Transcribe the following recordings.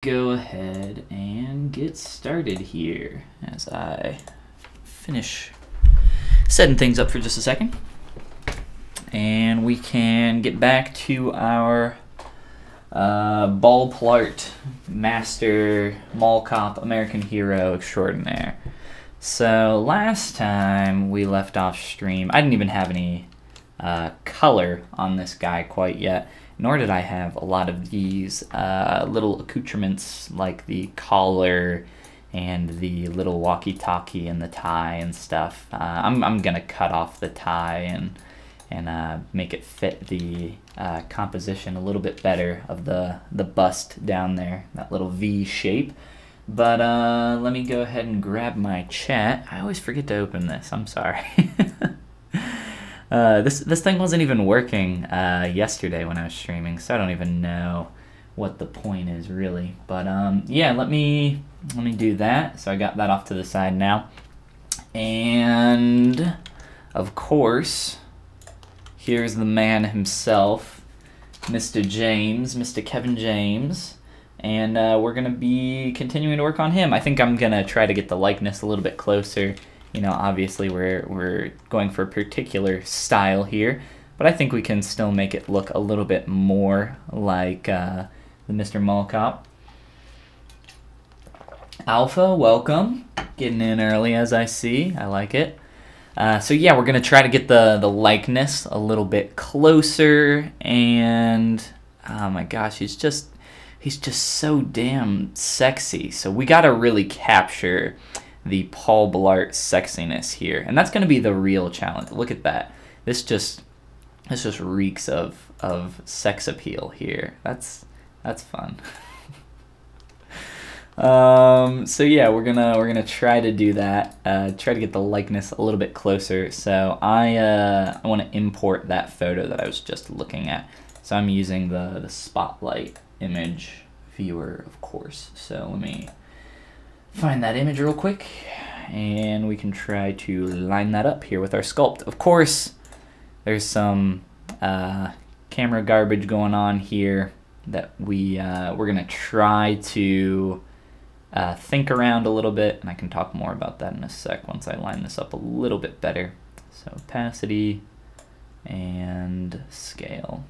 Go ahead and get started here as I finish setting things up for just a second, and we can get back to our BAUL PLART Master Mall Cop American Hero Extraordinaire. So last time we left off stream, I didn't even have any color on this guy quite yet, nor did I have a lot of these little accoutrements like the collar and the little walkie-talkie and the tie and stuff. I'm gonna cut off the tie and make it fit the composition a little bit better of the bust down there, that little V shape. But let me go ahead and grab my chat. I always forget to open this, I'm sorry. This thing wasn't even working yesterday when I was streaming, so I don't even know what the point is really. But yeah, let me do that. So I got that off to the side now, and of course, here's the man himself, Mr. James, Mr. Kevin James, and we're gonna be continuing to work on him. I think I'm gonna try to get the likeness a little bit closer. You know, obviously we're going for a particular style here, but I think we can still make it look a little bit more like the Mr. Mall Cop. Alpha, welcome. Getting in early as I see. I like it. So yeah, we're gonna try to get the likeness a little bit closer, and oh my gosh, he's just so damn sexy. So we gotta really capture the BAUL PLART sexiness here, and that's going to be the real challenge. Look at that. This just reeks of sex appeal here. That's fun. So yeah, we're gonna try to do that. Try to get the likeness a little bit closer. So I want to import that photo that I was just looking at. So I'm using the Spotlight image viewer, of course. So let me find that image real quick, and we can try to line that up here with our sculpt. Of course, there's some camera garbage going on here that we're gonna try to think around a little bit, and I can talk more about that in a sec once I line this up a little bit better. So opacity and scale.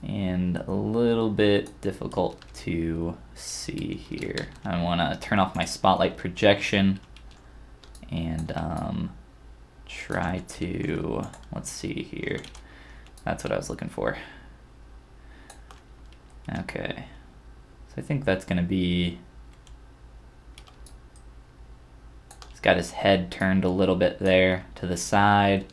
And a little bit difficult to see here. I want to turn off my spotlight projection and try to, let's see here. That's what I was looking for. Okay, so I think that's gonna be, he's got his head turned a little bit there to the side.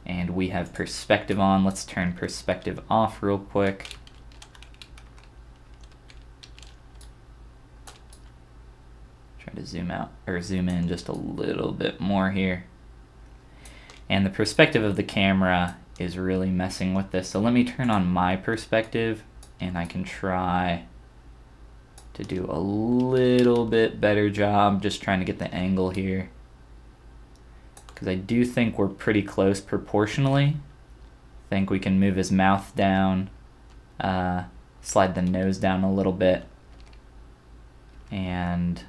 And we have perspective on. Let's turn perspective off real quick. Try to zoom out, or zoom in just a little bit more here. And the perspective of the camera is really messing with this. So let me turn on my perspective, and I can try to do a little bit better job just trying to get the angle here, because I do think we're pretty close proportionally. I think we can move his mouth down, slide the nose down a little bit, and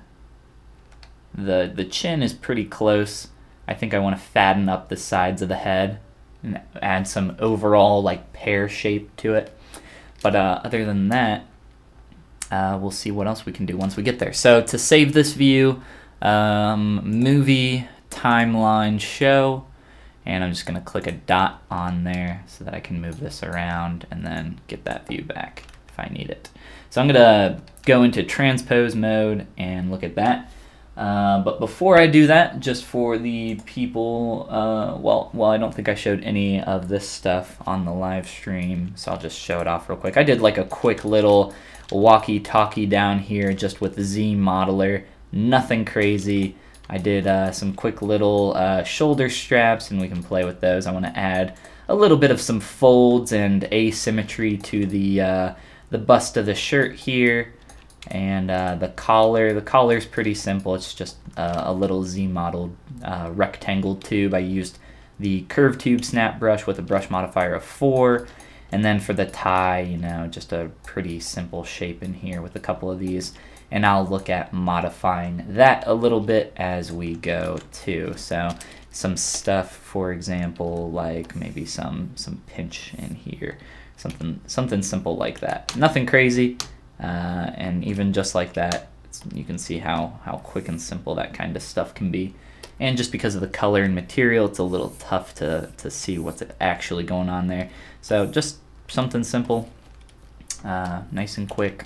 the chin is pretty close. I think I want to fatten up the sides of the head and add some overall like pear shape to it. But other than that, we'll see what else we can do once we get there. So to save this view, movie timeline show, and I'm just going to click a dot on there so that I can move this around and then get that view back if I need it. So I'm going to go into transpose mode and look at that. But before I do that, just for the people, well, I don't think I showed any of this stuff on the live stream, so I'll just show it off real quick. I did like a quick little walkie-talkie down here just with the Z modeler, nothing crazy. I did some quick little shoulder straps, and we can play with those. I want to add a little bit of some folds and asymmetry to the bust of the shirt here, and the collar. The collar's pretty simple. It's just a little Z modeled rectangle tube. I used the curve tube snap brush with a brush modifier of 4. And then for the tie, you know, just a pretty simple shape in here with a couple of these. And I'll look at modifying that a little bit as we go too. So some stuff, for example, like maybe some pinch in here, something simple like that. Nothing crazy, and even just like that, you can see how quick and simple that kind of stuff can be. And just because of the color and material, it's a little tough to see what's actually going on there. So just something simple, nice and quick,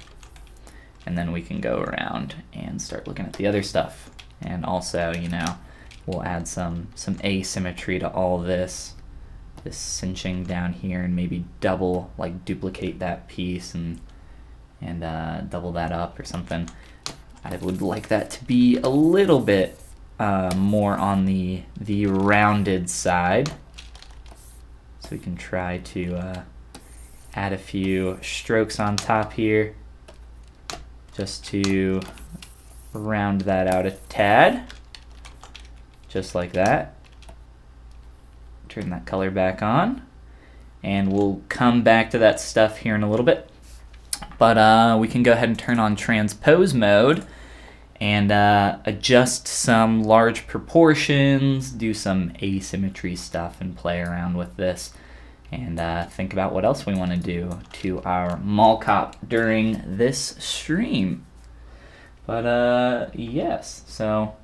and then we can go around and start looking at the other stuff. And also, you know, we'll add some asymmetry to all this cinching down here, and maybe duplicate that piece and double that up or something. I would like that to be a little bit more on the rounded side. So we can try to add a few strokes on top here just to round that out a tad, just like that. Turn that color back on, and we'll come back to that stuff here in a little bit. But we can go ahead and turn on transpose mode and adjust some large proportions, do some asymmetry stuff, and play around with this, and think about what else we want to do to our mall cop during this stream. But yes, so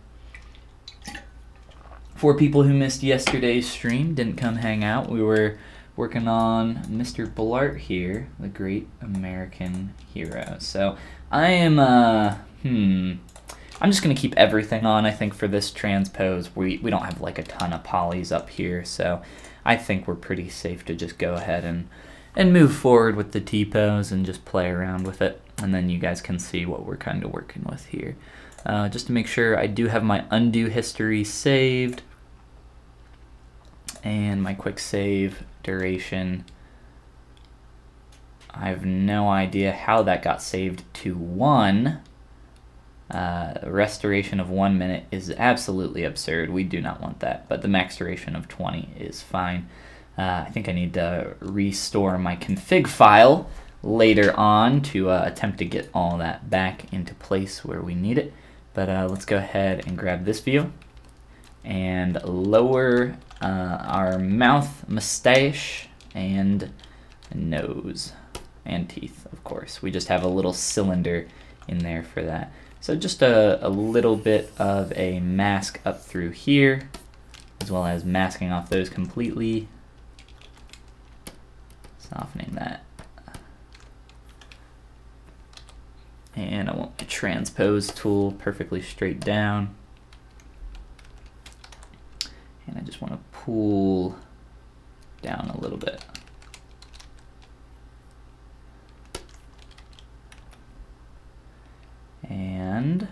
for people who missed yesterday's stream, didn't come hang out, we were working on Mr. Blart here, the great American hero. So I am, I'm just going to keep everything on, I think, for this transpose. We don't have like a ton of polys up here, so I think we're pretty safe to just go ahead and move forward with the T-pose and just play around with it. And then you guys can see what we're kind of working with here. Just to make sure, I do have my undo history saved, and my quick save duration. I have no idea how that got saved to 1. Restoration of 1 minute is absolutely absurd. We do not want that, but the max duration of 20 is fine. I think I need to restore my config file later on to attempt to get all that back into place where we need it. But let's go ahead and grab this view and lower our mouth, mustache, and nose, and teeth, of course. We just have a little cylinder in there for that. So just a little bit of a mask up through here, as well as masking off those completely. Softening that. And I want the transpose tool perfectly straight down. And I just want to pull down a little bit. And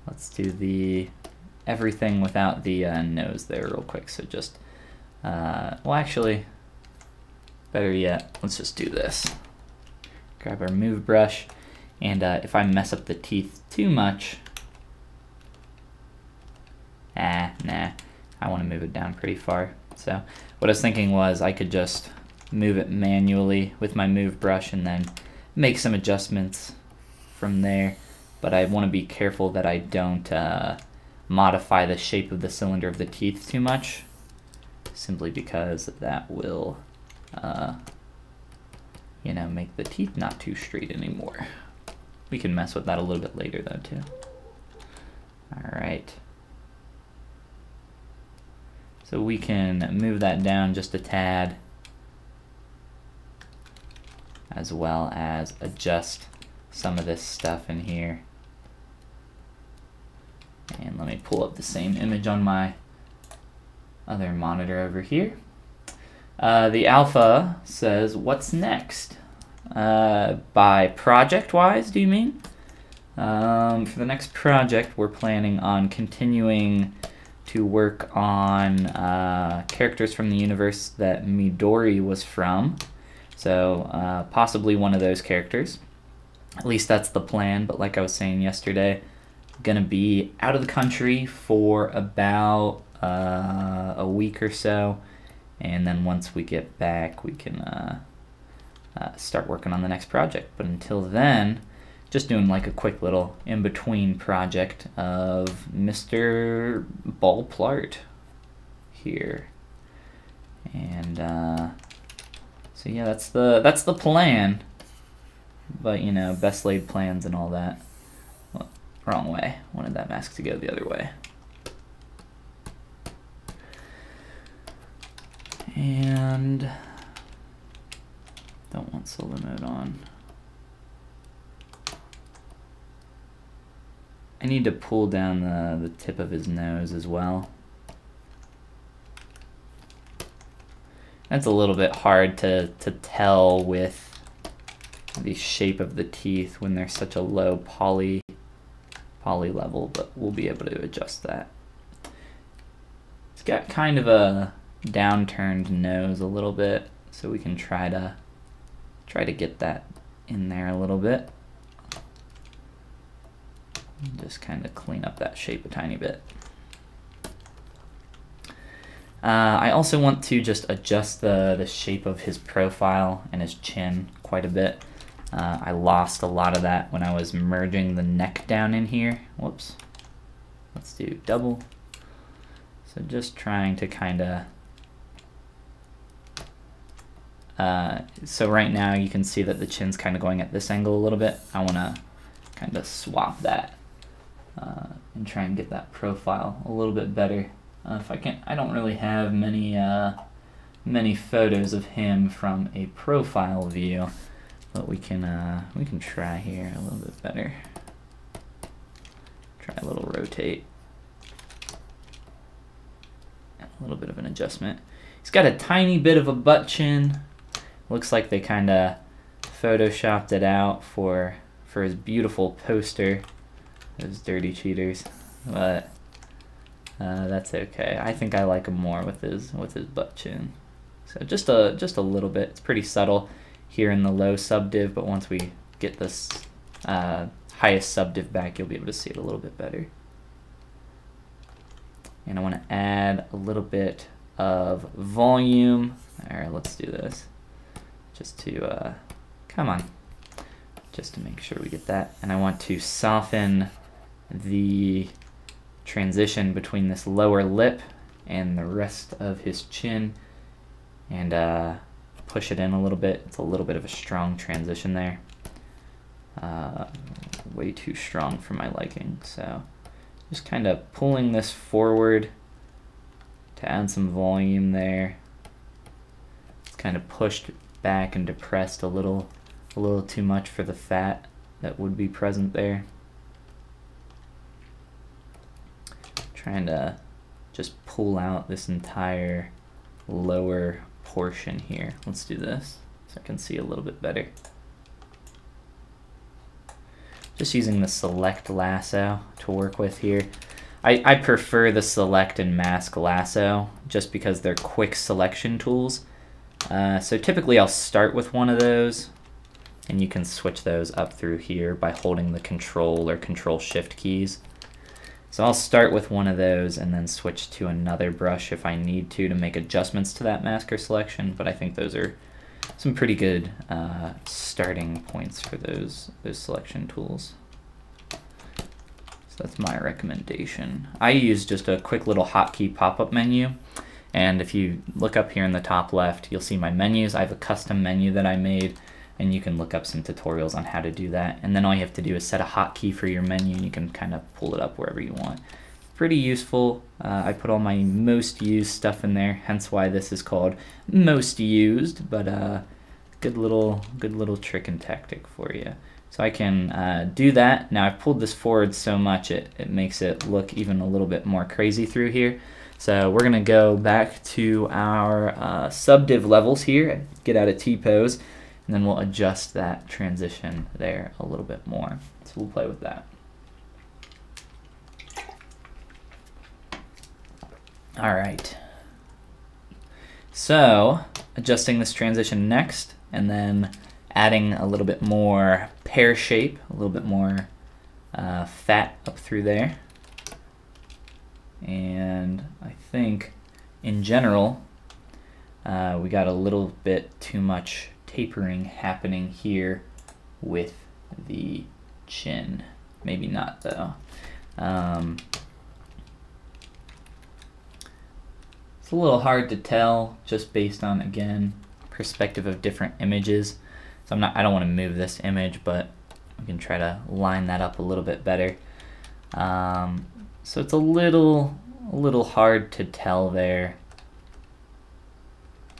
let's do the everything without the nose there real quick. So just, well, actually, better yet, let's just do this. Grab our move brush, and if I mess up the teeth too much, nah, I want to move it down pretty far. So what I was thinking was I could just move it manually with my move brush and then make some adjustments from there. But I want to be careful that I don't modify the shape of the cylinder of the teeth too much, simply because that will you know, make the teeth not too straight anymore. We can mess with that a little bit later though too. Alright. So we can move that down just a tad, as well as adjust some of this stuff in here. And let me pull up the same image on my other monitor over here. The alpha says, what's next? By project-wise, do you mean? For the next project, we're planning on continuing to work on characters from the universe that Midori was from. So possibly one of those characters. At least that's the plan, but like I was saying yesterday, gonna be out of the country for about a week or so, and then once we get back, we can start working on the next project. But until then, just doing like a quick little in-between project of Mr. BAUL PLART here. And so yeah, that's the plan. But you know, best laid plans and all that. Well, wrong way. Wanted that mask to go the other way. And don't want solo mode on. I need to pull down the tip of his nose as well. That's a little bit hard to tell with the shape of the teeth when they're such a low poly level, but we'll be able to adjust that. It's got kind of a downturned nose a little bit, so we can try to get that in there a little bit. Just kind of clean up that shape a tiny bit. I also want to just adjust the shape of his profile and his chin quite a bit. I lost a lot of that when I was merging the neck down in here. Whoops. Let's do double. So just trying to kind of... so right now you can see that the chin's kind of going at this angle a little bit. I want to kind of swap that and try and get that profile a little bit better. If I can, I don't really have many photos of him from a profile view, but we can try here a little bit better. Try a little rotate, and a little bit of an adjustment. He's got a tiny bit of a butt chin. Looks like they kind of photoshopped it out for his beautiful poster. Those dirty cheaters, but that's okay. I think I like him more with his butt chin. So just a little bit. It's pretty subtle here in the low subdiv, but once we get this highest subdiv back, you'll be able to see it a little bit better. And I want to add a little bit of volume. All right, let's do this. Just to come on, just to make sure we get that. And I want to soften the transition between this lower lip and the rest of his chin, and push it in a little bit. It's a little bit of a strong transition there. Way too strong for my liking. So just kind of pulling this forward to add some volume there. It's kind of pushed back and depressed a little too much for the fat that would be present there. Trying to just pull out this entire lower portion here. Let's do this so I can see a little bit better. Just using the select lasso to work with here. I prefer the select and mask lasso just because they're quick selection tools. So typically I'll start with one of those, and you can switch those up through here by holding the Control or Control Shift keys. So I'll start with one of those and then switch to another brush if I need to make adjustments to that mask or selection, but I think those are some pretty good starting points for those selection tools. So that's my recommendation. I use just a quick little hotkey pop-up menu, and if you look up here in the top left, you'll see my menus. I have a custom menu that I made, and you can look up some tutorials on how to do that. And then all you have to do is set a hotkey for your menu, and you can kind of pull it up wherever you want. Pretty useful. I put all my most used stuff in there, hence why this is called most used, but good little trick and tactic for you. So I can do that. Now I've pulled this forward so much it makes it look even a little bit more crazy through here. So we're gonna go back to our subdiv levels here, get out of T-pose, and then we'll adjust that transition there a little bit more. So we'll play with that. All right. So adjusting this transition next, and then adding a little bit more pear shape, a little bit more fat up through there. And I think in general, we got a little bit too much tapering happening here with the chin. Maybe not though. It's a little hard to tell just based on, again, perspective of different images. So I don't want to move this image, but we can try to line that up a little bit better. So it's a little hard to tell there.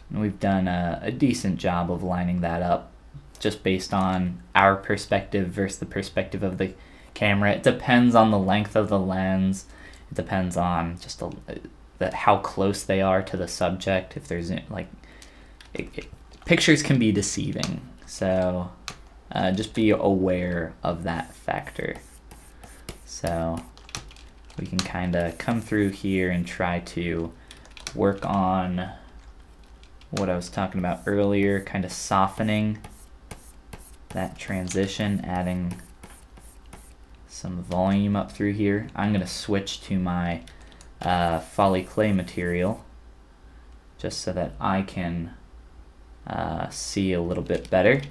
And we've done a decent job of lining that up just based on our perspective versus the perspective of the camera. It depends on the length of the lens. It depends on just how close they are to the subject. If there's like, pictures can be deceiving. So just be aware of that factor. So we can kind of come through here and try to work on what I was talking about earlier, kind of softening that transition, adding some volume up through here. I'm going to switch to my Folly clay material just so that I can see a little bit better.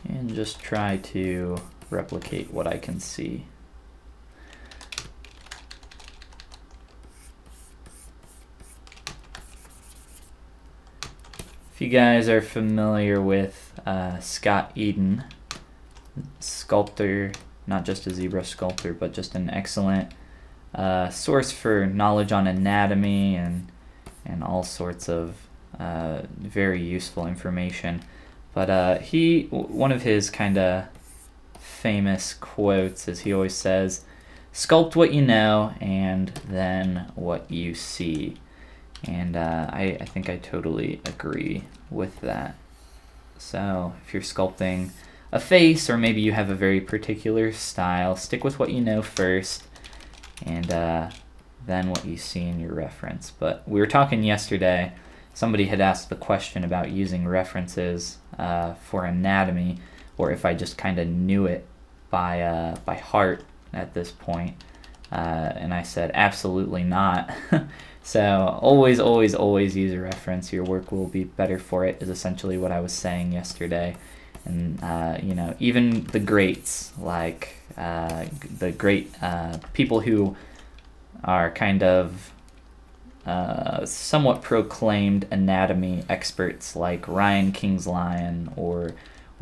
And just try to replicate what I can see. If you guys are familiar with Scott Eden, sculptor, not just a ZBrush sculptor, but just an excellent source for knowledge on anatomy and all sorts of very useful information. But one of his kind of famous quotes is he always says, "Sculpt what you know and then what you see." And I think I totally agree with that. So if you're sculpting a face, or maybe you have a very particular style, stick with what you know first, and then what you see in your reference. But we were talking yesterday, somebody had asked the question about using references for anatomy, or if I just kind of knew it by heart at this point. And I said, absolutely not. So always, always, always use a reference. Your work will be better for it, is essentially what I was saying yesterday. And you know, even the greats, like the great people who are kind of somewhat proclaimed anatomy experts, like Ryan Kingslyon or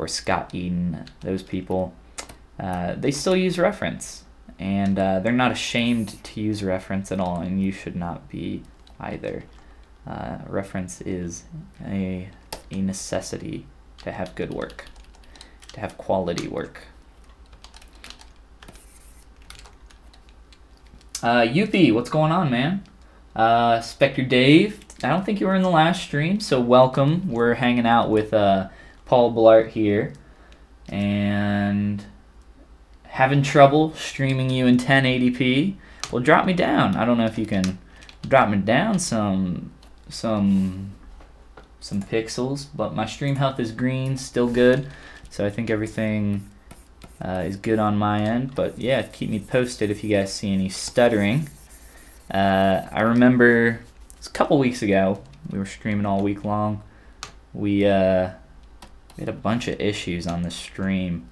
Scott Eden, those people, they still use reference. And they're not ashamed to use reference at all, and you should not be either. Reference is a necessity to have good work, to have quality work. Youpie, what's going on, man? Spectre Dave, I don't think you were in the last stream, so welcome. We're hanging out with BAUL PLART here, and having trouble streaming you in 1080p? Well, drop me down. I don't know if you can drop me down some pixels, but my stream health is green, still good. So I think everything is good on my end. But yeah, keep me posted if you guys see any stuttering. I remember it was a couple weeks ago, we were streaming all week long. We had a bunch of issues on the stream,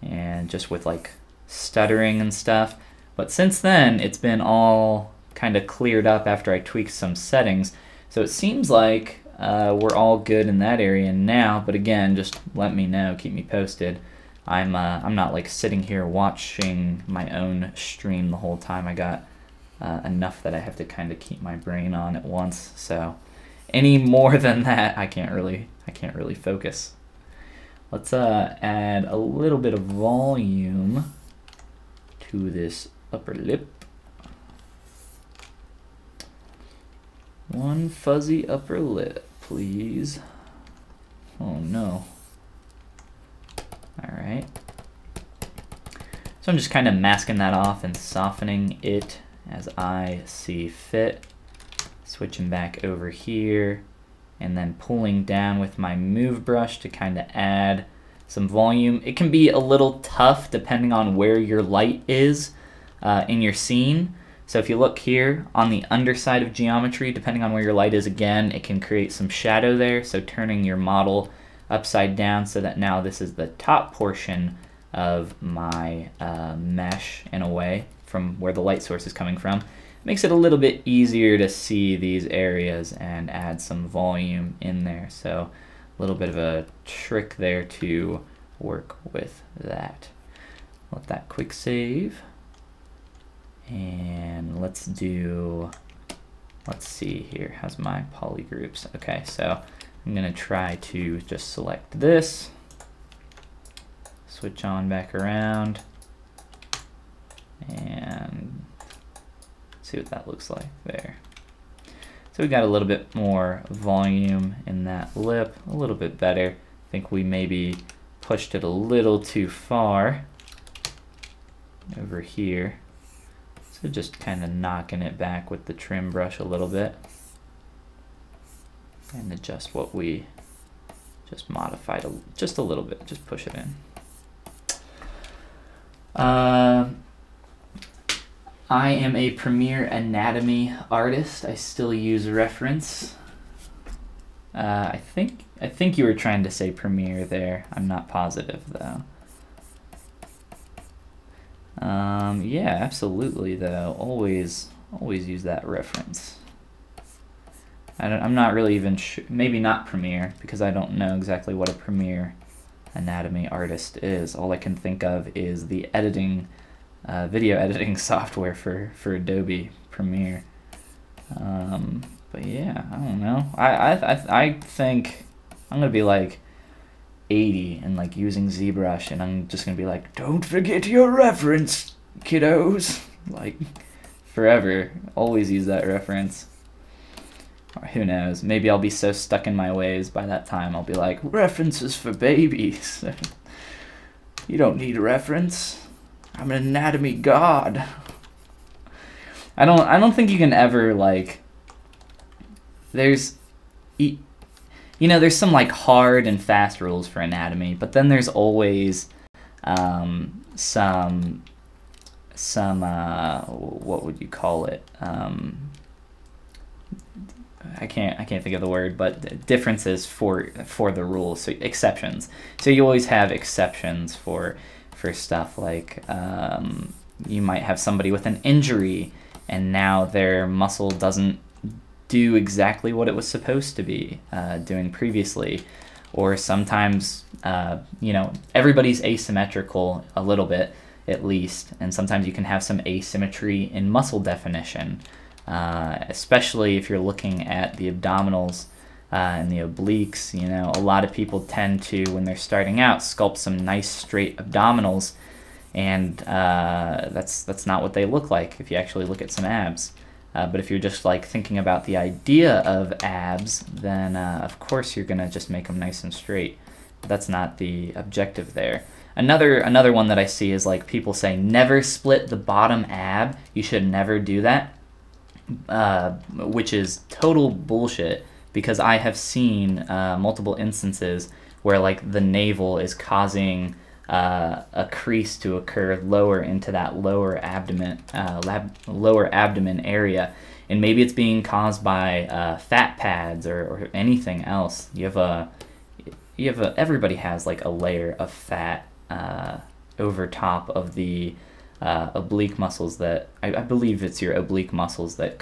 and just with like stuttering and stuff. But since then, it's been all kind of cleared up after I tweaked some settings. So it seems like we're all good in that area now. But again, just let me know, keep me posted. I'm not like sitting here watching my own stream the whole time. I got enough that I have to kind of keep my brain on at once. So any more than that, I can't really focus. Let's add a little bit of volume to this upper lip. One fuzzy upper lip, please. Oh no. All right. So I'm just kind of masking that off and softening it as I see fit. Switching back over here and then pulling down with my move brush to kind of add some volume. It can be a little tough depending on where your light is in your scene. So if you look here on the underside of geometry, depending on where your light is again, it can create some shadow there. So turning your model upside down so that now this is the top portion of my mesh in a way from where the light source is coming from. Makes it a little bit easier to see these areas and add some volume in there. So a little bit of a trick there to work with that. Let that quick save. And let's see here, how's my poly groups? Okay, so I'm gonna try to just select this, switch on back around, and see what that looks like there. So we got a little bit more volume in that lip, a little bit better. I think we maybe pushed it a little too far over here. So just kind of knocking it back with the trim brush a little bit and adjust what we just modified just a little bit, just push it in. I am a Premiere Anatomy artist. I still use Reference. I think you were trying to say Premiere there. I'm not positive though. Yeah, absolutely though. Always use that Reference. I'm not really even sure. Maybe not Premiere because I don't know exactly what a Premiere Anatomy artist is. All I can think of is the editing, video editing software for Adobe Premiere. But yeah, I don't know. I think I'm gonna be like 80 and like using ZBrush, and I'm just gonna be like, don't forget your reference, kiddos. Like forever, always use that reference. Or who knows? Maybe I'll be so stuck in my ways by that time. I'll be like, references for babies. You don't need a reference. I'm an anatomy god. I don't think you can ever like. There's some like hard and fast rules for anatomy, but then there's always some what would you call it? I can't think of the word, but differences for the rules, so exceptions. So you always have exceptions for stuff like you might have somebody with an injury and now their muscle doesn't do exactly what it was supposed to be doing previously, or sometimes everybody's asymmetrical a little bit at least, and sometimes you can have some asymmetry in muscle definition, especially if you're looking at the abdominals and the obliques. A lot of people tend to, when they're starting out, sculpt some nice straight abdominals, and that's not what they look like if you actually look at some abs. But if you're just like thinking about the idea of abs, then of course you're gonna just make them nice and straight. But that's not the objective there. Another one that I see is like people say never split the bottom ab. You should never do that, which is total bullshit, because I have seen multiple instances where like the navel is causing a crease to occur lower into that lower abdomen area, and maybe it's being caused by fat pads or anything else. Everybody has like a layer of fat over top of the oblique muscles that I believe it's your oblique muscles that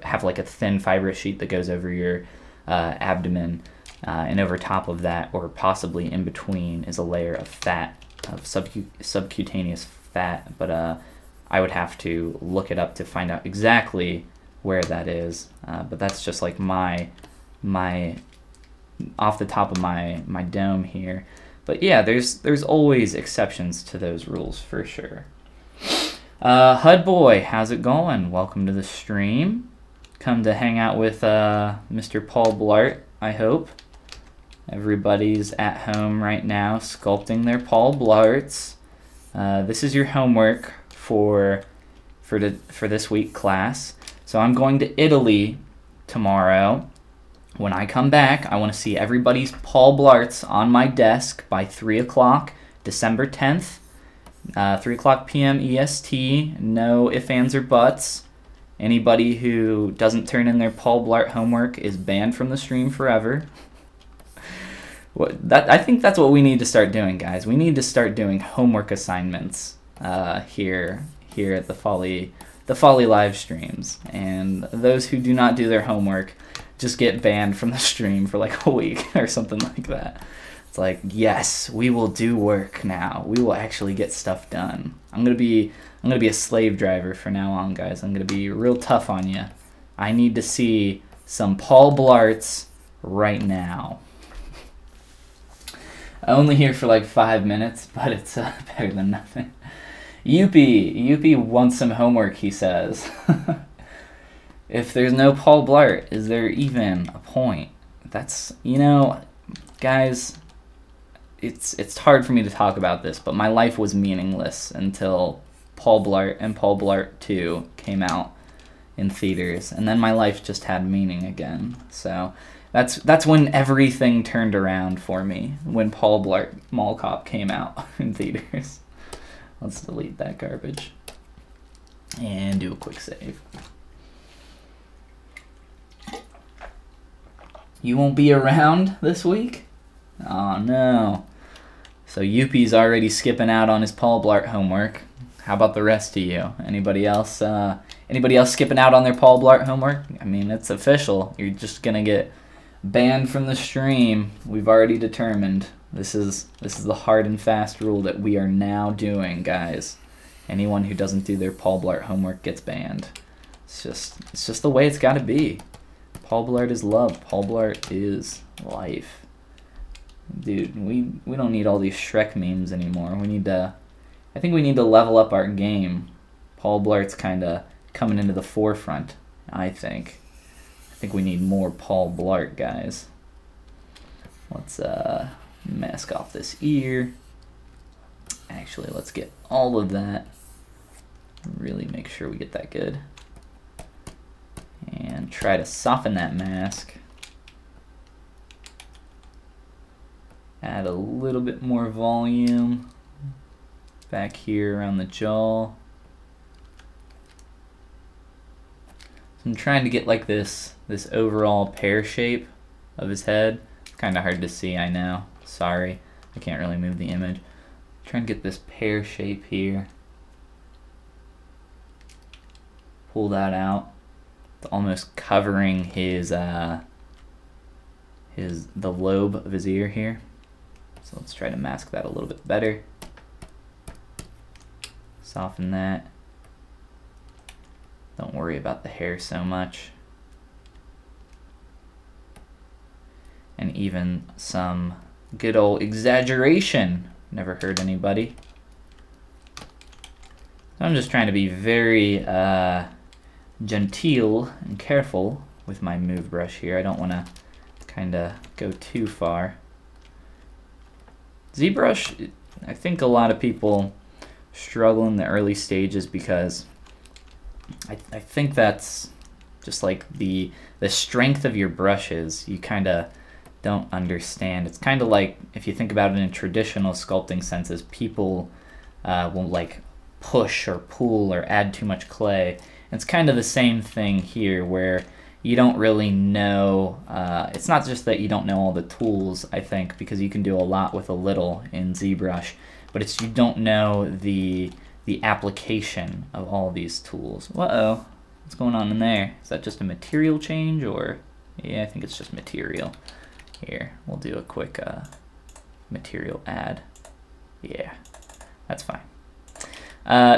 have like a thin fibrous sheet that goes over your abdomen. And over top of that, or possibly in between, is a layer of fat, of subcutaneous fat. But I would have to look it up to find out exactly where that is. But that's just like my off the top of my dome here. But yeah, there's always exceptions to those rules for sure. HUD boy, how's it going? Welcome to the stream. Come to hang out with Mr. Paul Blart, I hope. Everybody's at home right now sculpting their Paul Blarts. this is your homework for this week class. So I'm going to Italy tomorrow. When I come back, I want to see everybody's Paul Blarts on my desk by 3 o'clock, December 10th, 3 o'clock p.m. EST. No ifs, ands, or buts. Anybody who doesn't turn in their Paul Blart homework is banned from the stream forever. I think that's what we need to start doing, guys. We need to start doing homework assignments here at the Folly live streams. And those who do not do their homework just get banned from the stream for like a week or something like that. It's like, yes, we will do work now. We will actually get stuff done. I'm gonna be a slave driver from now on, guys. I'm gonna be real tough on you. I need to see some Paul Blarts right now. Only here for like 5 minutes, but it's better than nothing. Youpie wants some homework, he says. If there's no Paul Blart, is there even a point? That's, you know, guys, it's hard for me to talk about this, but my life was meaningless until Paul Blart and Paul Blart 2 came out in theaters, and then my life just had meaning again. So that's when everything turned around for me, when Paul Blart Mall Cop came out in theaters. Let's delete that garbage and do a quick save. You won't be around this week? Oh no. So Youpie's already skipping out on his Paul Blart homework. How about the rest of you? Anybody else skipping out on their Paul Blart homework? I mean, it's official. You're just gonna get banned from the stream. We've already determined. This is the hard and fast rule that we are now doing, guys. Anyone who doesn't do their Paul Blart homework gets banned. It's just the way it's gotta be. Paul Blart is love. Paul Blart is life. Dude, we don't need all these Shrek memes anymore. I think we need to level up our game. Paul Blart's kind of coming into the forefront, I think. I think we need more Paul Blart, guys. Let's mask off this ear. Actually, let's get all of that. Really make sure we get that good. And try to soften that mask. Add a little bit more volume back here around the jaw. So I'm trying to get like this overall pear shape of his head. It's kind of hard to see, I know. Sorry, I can't really move the image. I'm trying to get this pear shape here. Pull that out. It's almost covering the lobe of his ear here. So let's try to mask that a little bit better. Soften that. Don't worry about the hair so much. And even some good old exaggeration. Never hurt anybody. So I'm just trying to be very genteel and careful with my move brush here. I don't want to kind of go too far. ZBrush, I think a lot of people struggle in the early stages because I think that's just like the strength of your brushes. You kind of don't understand. It's kind of like, if you think about it in traditional sculpting senses, people will like push or pull or add too much clay. And it's kind of the same thing here, where you don't really know, it's not just that you don't know all the tools, I think, because you can do a lot with a little in ZBrush, but it's you don't know the application of all these tools. Uh-oh, what's going on in there? Is that just a material change, or? Yeah, I think it's just material. Here, we'll do a quick material add. Yeah, that's fine.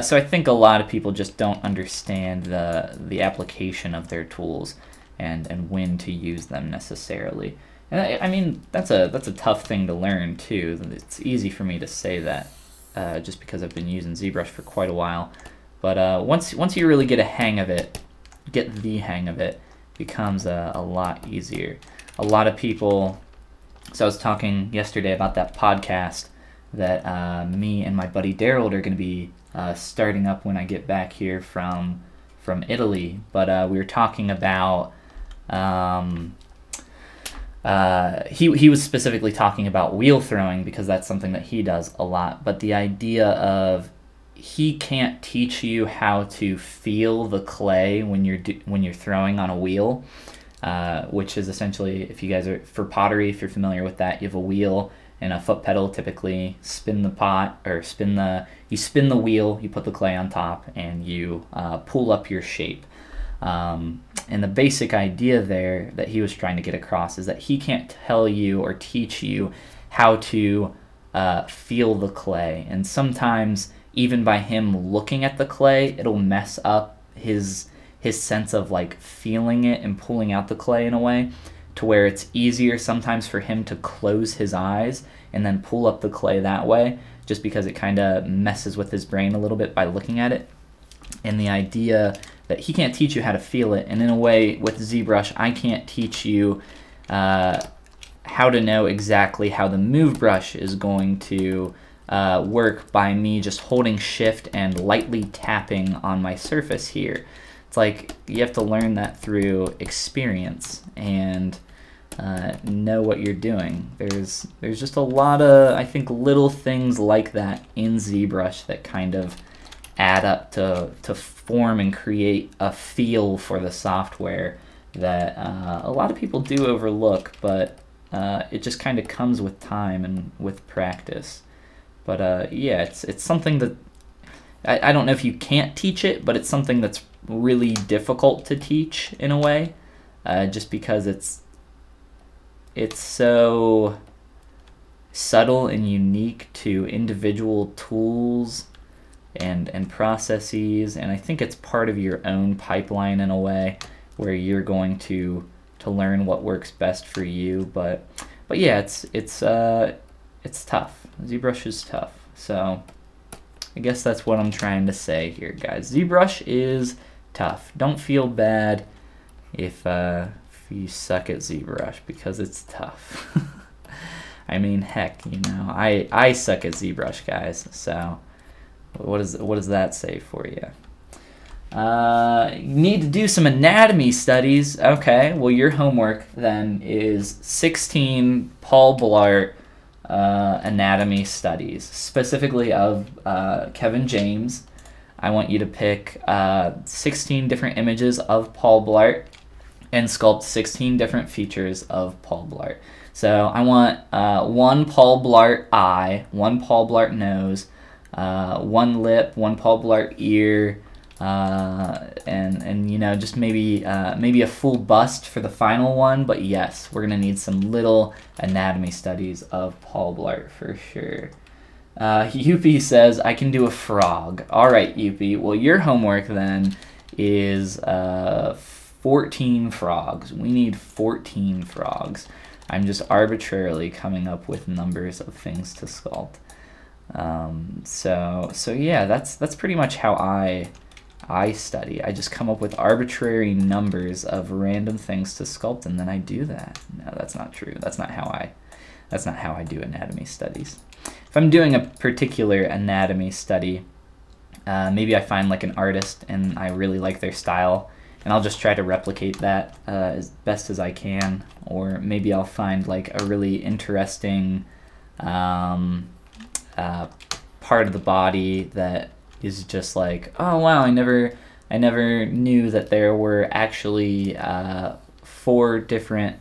So I think a lot of people just don't understand the application of their tools and when to use them necessarily. And I mean, that's a tough thing to learn too. It's easy for me to say that just because I've been using ZBrush for quite a while. But once you really get the hang of it, becomes a lot easier. A lot of people, so I was talking yesterday about that podcast that me and my buddy Daryl are going to be starting up when I get back here from Italy. But we were talking about he was specifically talking about wheel throwing because that's something that he does a lot. But the idea of he can't teach you how to feel the clay when you're throwing on a wheel, which is essentially, if you guys are for pottery, if you're familiar with that, you have a wheel and a foot pedal. Typically, spin the pot or you spin the wheel, you put the clay on top, and you pull up your shape. And the basic idea there that he was trying to get across is that he can't tell you or teach you how to feel the clay. And sometimes, even by him looking at the clay, it'll mess up his sense of like feeling it and pulling out the clay in a way to where it's easier sometimes for him to close his eyes and then pull up the clay that way, just because it kind of messes with his brain a little bit by looking at it. And the idea that he can't teach you how to feel it, and in a way with ZBrush, I can't teach you how to know exactly how the move brush is going to work by me just holding shift and lightly tapping on my surface here. It's like you have to learn that through experience and know what you're doing. There's just a lot of, I think, little things like that in ZBrush that kind of add up to form and create a feel for the software that a lot of people do overlook, but it just kind of comes with time and with practice. But yeah, it's something that I don't know if you can't teach it, but it's something that's really difficult to teach in a way, just because it's so subtle and unique to individual tools and processes, and I think it's part of your own pipeline in a way where you're going to learn what works best for you. But yeah, it's tough. ZBrush is tough. So I guess that's what I'm trying to say here, guys. ZBrush is tough. Don't feel bad if you suck at ZBrush, because it's tough. I mean, heck, you know, I suck at ZBrush, guys. So what does that say for you? You need to do some anatomy studies. Okay, well, your homework then is 16 Paul Blart anatomy studies, specifically of Kevin James. I want you to pick 16 different images of Paul Blart and sculpt 16 different features of Paul Blart. So I want one Paul Blart eye, one Paul Blart nose, one lip, one Paul Blart ear, and you know, just maybe a full bust for the final one. But yes, we're gonna need some little anatomy studies of Paul Blart for sure. Yuppie says I can do a frog. All right, Yuppie. Well, your homework then is 14 frogs. We need 14 frogs. I'm just arbitrarily coming up with numbers of things to sculpt. So yeah, that's pretty much how I study. I just come up with arbitrary numbers of random things to sculpt, and then I do that. No, that's not true. That's not how I do anatomy studies. If I'm doing a particular anatomy study, maybe I find like an artist and I really like their style, and I'll just try to replicate that as best as I can. Or maybe I'll find like a really interesting part of the body that is just like, oh wow, I never knew that there were actually 4 different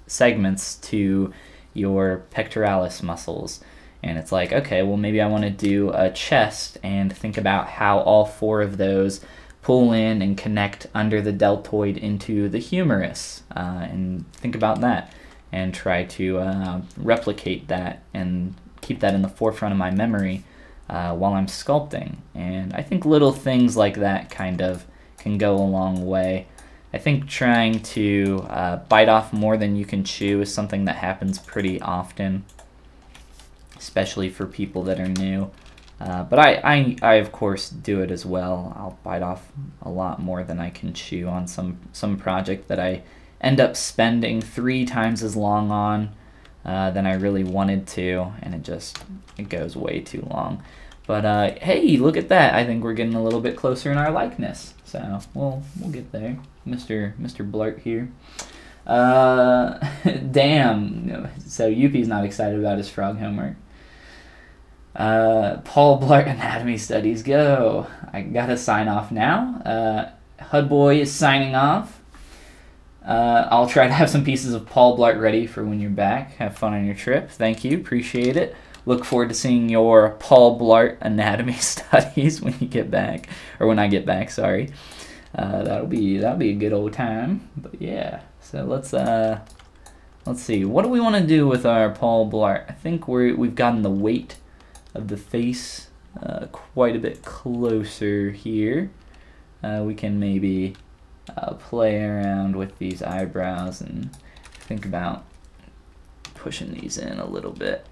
segments to your pectoralis muscles. And it's like, okay, well, maybe I want to do a chest and think about how all 4 of those pull in and connect under the deltoid into the humerus, and think about that and try to replicate that and keep that in the forefront of my memory while I'm sculpting. And I think little things like that kind of can go a long way. I think trying to bite off more than you can chew is something that happens pretty often, especially for people that are new. But I of course do it as well. I'll bite off a lot more than I can chew on some project that I end up spending 3 times as long on than I really wanted to, and it goes way too long. But hey, look at that! I think we're getting a little bit closer in our likeness. So we'll get there, Mr. Blart here. Damn. So Yuppie's not excited about his frog homework. Paul Blart Anatomy Studies, go. I gotta sign off now. HUD Boy is signing off. I'll try to have some pieces of Paul Blart ready for when you're back. Have fun on your trip. Thank you. Appreciate it. Look forward to seeing your Paul Blart Anatomy Studies when you get back, or when I get back. Sorry. That'll be a good old time. But yeah. So let's see. What do we want to do with our Paul Blart? I think we've gotten the weight of the face quite a bit closer here. We can maybe play around with these eyebrows and think about pushing these in a little bit.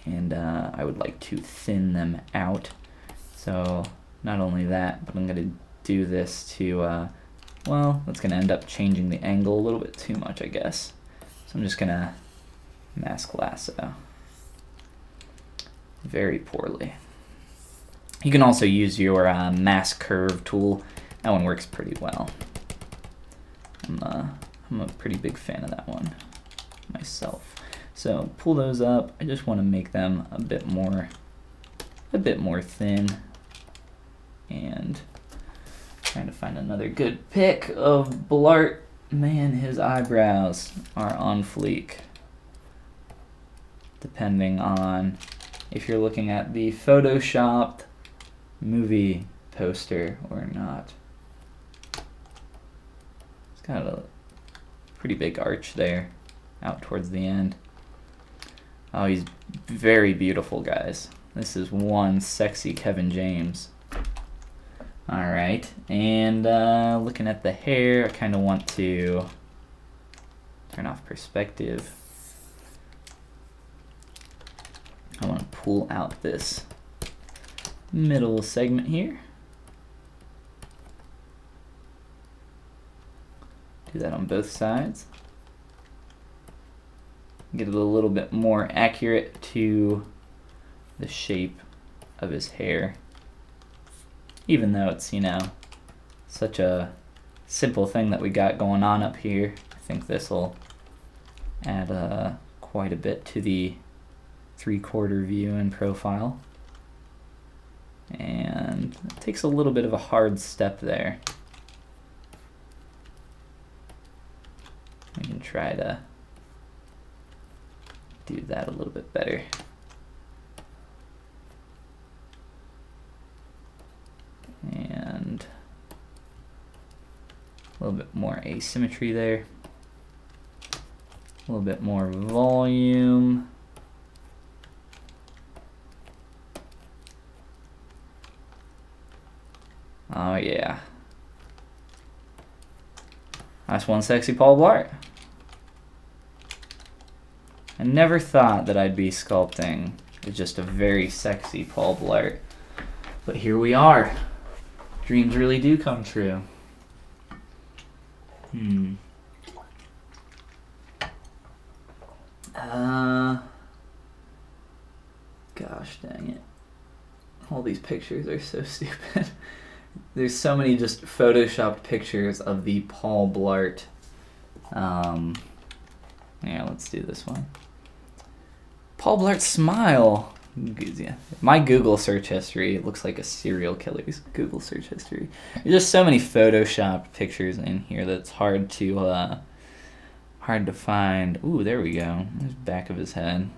And I would like to thin them out. So not only that, but I'm going to do this to, well, that's going to end up changing the angle a little bit too much, I guess. So I'm just going to mask lasso very poorly. You can also use your mask curve tool. That one works pretty well. I'm a pretty big fan of that one myself. So pull those up. I just want to make them a bit more thin, and trying to find another good pick of Blart. Man, his eyebrows are on fleek. Depending on if you're looking at the photoshopped movie poster or not. It's got a pretty big arch there out towards the end. Oh, he's very beautiful, guys. This is one sexy Kevin James. Alright, and looking at the hair, I kind of want to turn off perspective. I want to pull out this middle segment here. Do that on both sides. Get it a little bit more accurate to the shape of his hair. Even though it's, you know, such a simple thing that we got going on up here, I think this will add quite a bit to the 3/4 view and profile. And it takes a little bit of a hard step there. We can try to do that a little bit better. And a little bit more asymmetry there. A little bit more volume. Oh yeah. That's one sexy Paul Blart. I never thought that I'd be sculpting with just a very sexy Paul Blart. But here we are. Dreams really do come true. Gosh dang it. All these pictures are so stupid. There's so many just photoshopped pictures of the Paul Blart. Yeah, let's do this one. Paul Blart smile. Yeah. My Google search history looks like a serial killer's Google search history. There's just so many photoshopped pictures in here that's hard to find. Ooh, there we go. There's the back of his head.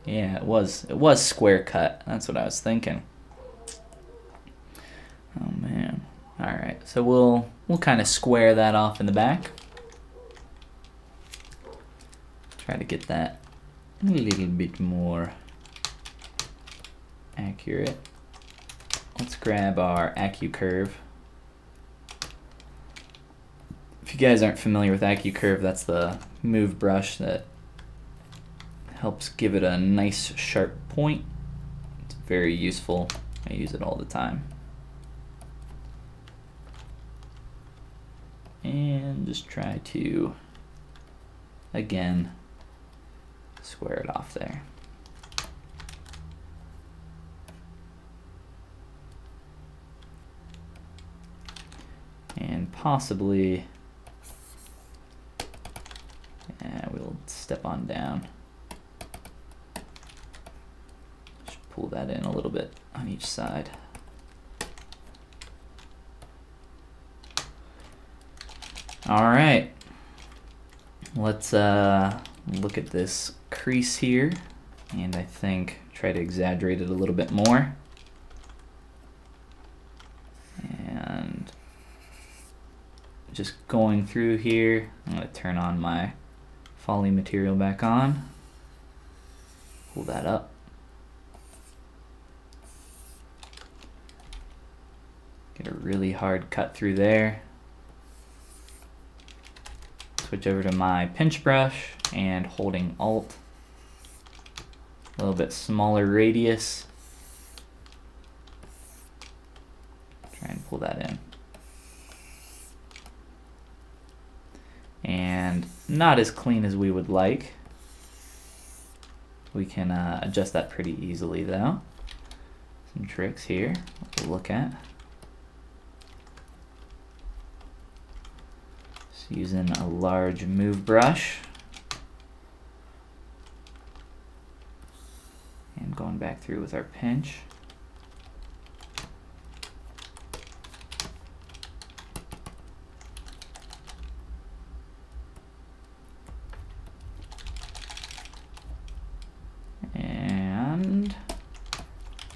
Yeah, it was square cut. That's what I was thinking. Oh man. All right, so we'll kind of square that off in the back. Try to get that a little bit more accurate. Let's grab our AccuCurve. If you guys aren't familiar with AccuCurve, that's the move brush that helps give it a nice sharp point. It's very useful. I use it all the time. And just try to, again, square it off there. And possibly, yeah, we'll step on down. Just pull that in a little bit on each side. All right, let's look at this crease here, and I think try to exaggerate it a little bit more. And just going through here, I'm going to turn on my Folly material back on, pull that up. Get a really hard cut through there. Switch over to my pinch brush and holding Alt, a little bit smaller radius. Try and pull that in. And not as clean as we would like. We can adjust that pretty easily though. Some tricks here we'll look at. Just using a large move brush. And going back through with our pinch.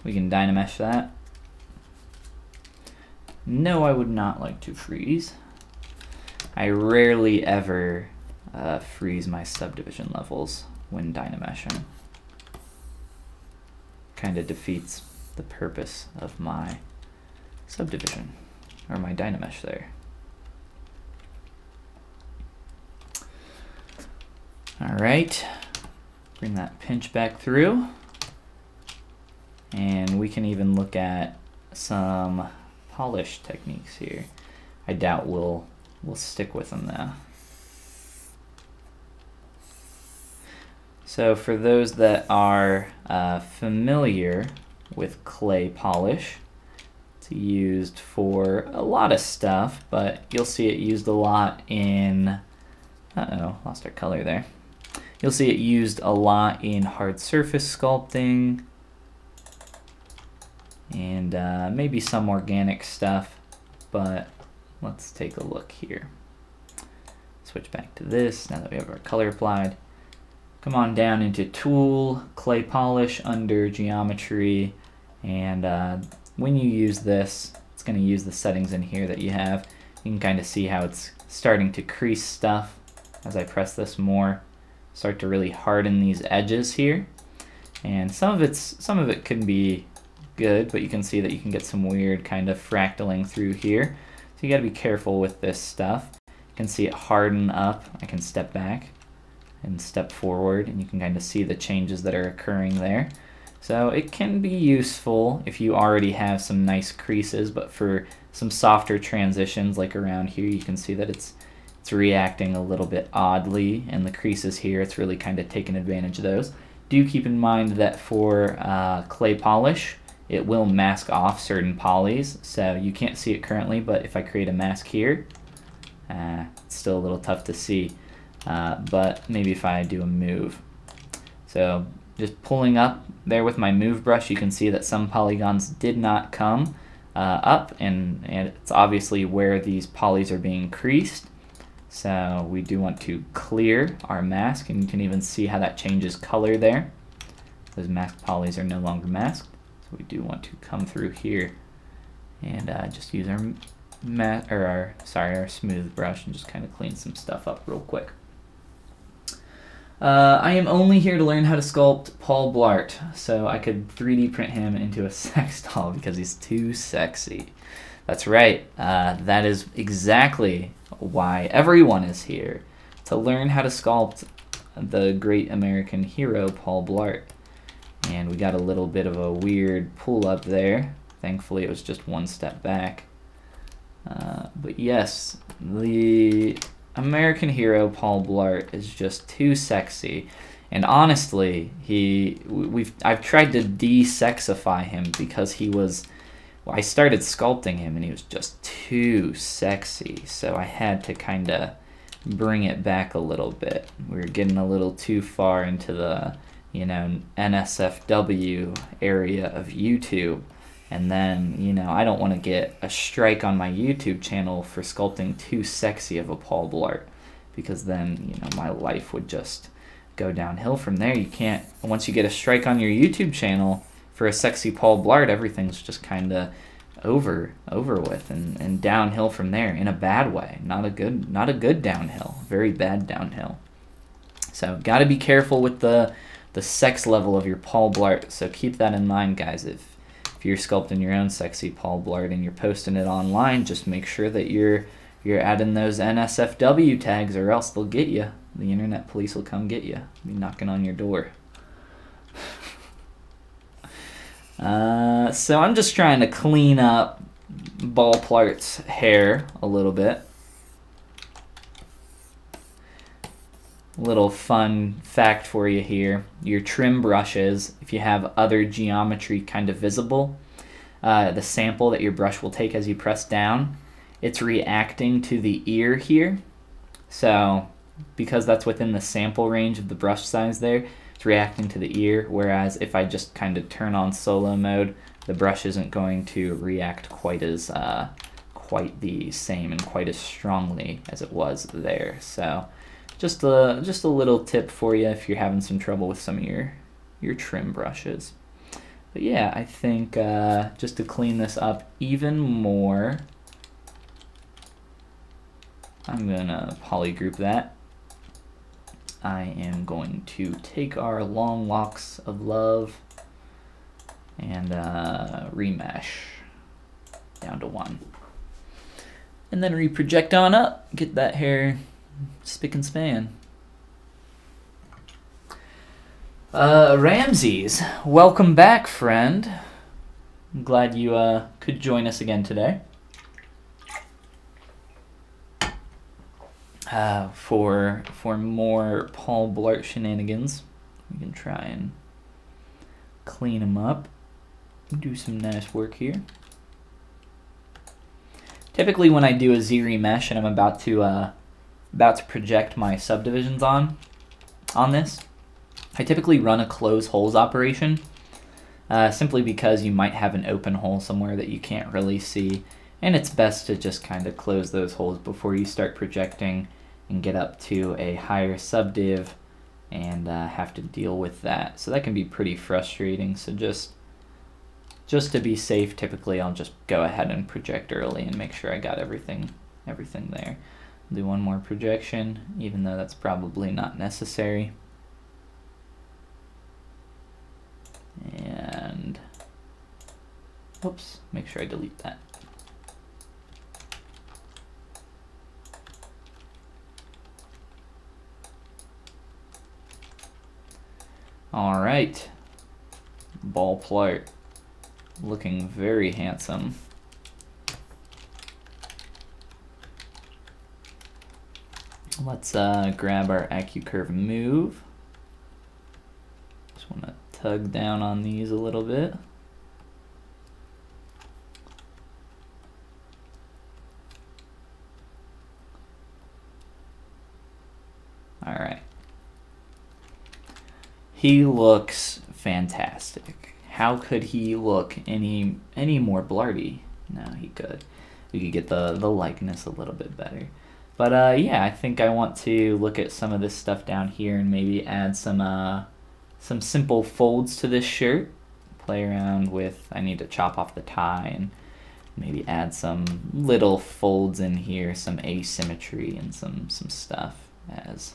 We can Dynamesh that. No, I would not like to freeze. I rarely ever freeze my subdivision levels when Dynameshing. Kind of defeats the purpose of my subdivision, or my Dynamesh there. All right, bring that pinch back through. And we can even look at some polish techniques here. I doubt we'll stick with them though. So for those that are familiar with clay polish, it's used for a lot of stuff, but you'll see it used a lot in, lost our color there. You'll see it used a lot in hard surface sculpting, and maybe some organic stuff, but let's take a look here. Switch back to this now that we have our color applied. Come on down into Tool, Clay Polish under Geometry, and when you use this, it's going to use the settings in here that you have. You can kind of see how it's starting to crease stuff as I press this more. Start to really harden these edges here, and some of it can be good, but you can see that you can get some weird kind of fractaling through here. So you got to be careful with this stuff. You can see it harden up. I can step back and step forward, and you can kind of see the changes that are occurring there. So it can be useful if you already have some nice creases, but for some softer transitions like around here, you can see that it's reacting a little bit oddly, and the creases here, it's really kind of taking advantage of those. Do keep in mind that for clay polish, it will mask off certain polys, so you can't see it currently, but if I create a mask here, it's still a little tough to see, but maybe if I do a move. So just pulling up there with my move brush, you can see that some polygons did not come up, and it's obviously where these polys are being creased. So we do want to clear our mask, and you can even see how that changes color there. Those masked polys are no longer masked. So we do want to come through here and just use our smooth brush and just kind of clean some stuff up real quick. I am only here to learn how to sculpt Paul Blart, so I could 3D print him into a sex doll because he's too sexy. That's right, that is exactly why everyone is here, to learn how to sculpt the great American hero Paul Blart. And we got a little bit of a weird pull up there. Thankfully it was just one step back. But yes, the American hero Paul Blart is just too sexy. And honestly, I've tried to de-sexify him because he was, well, I started sculpting him and he was just too sexy. So I had to kind of bring it back a little bit. We were getting a little too far into the, you know, NSFW area of YouTube. And then, you know, I don't want to get a strike on my YouTube channel for sculpting too sexy of a Paul Blart, because then, you know, my life would just go downhill from there. You can't, once you get a strike on your YouTube channel for a sexy Paul Blart, everything's just kind of over with and downhill from there in a bad way. Not a good downhill, very bad downhill. So got to be careful with the sex level of your Paul Blart. So keep that in mind, guys. If you're sculpting your own sexy Paul Blart and you're posting it online, just make sure that you're adding those NSFW tags, or else they'll get you. The internet police will come get you. Be knocking on your door. So I'm just trying to clean up BAUL Plart's hair a little bit. Little fun fact for you here. Your trim brushes, if you have other geometry kind of visible, the sample that your brush will take as you press down, it's reacting to the ear here. So because that's within the sample range of the brush size there, it's reacting to the ear, whereas if I just kind of turn on solo mode, the brush isn't going to react quite the same and quite as strongly as it was there. So just a little tip for you if you're having some trouble with some of your trim brushes. But yeah, I think just to clean this up even more, I'm gonna polygroup that. I am going to take our long locks of love and remesh down to 1. And then reproject on up, get that hair spick and span. Ramses, welcome back, friend. I'm glad you could join us again today. For more Paul Blart shenanigans. We can try and clean them up. Do some nice work here. Typically when I do a ZRemesh and I'm about to project my subdivisions on this, I typically run a close holes operation, simply because you might have an open hole somewhere that you can't really see, and it's best to just kind of close those holes before you start projecting and get up to a higher subdiv and have to deal with that. So that can be pretty frustrating. So just to be safe, typically I'll just go ahead and project early and make sure I got everything there. Do one more projection, even though that's probably not necessary. And oops, make sure I delete that. All right, BAUL Plart, looking very handsome. Let's grab our AccuCurve move. Just want to tug down on these a little bit. All right. He looks fantastic. How could he look any more blarty? No, he could. We could get the likeness a little bit better. But yeah, I think I want to look at some of this stuff down here and maybe add some simple folds to this shirt. Play around with, I need to chop off the tie and maybe add some little folds in here, some asymmetry and some stuff as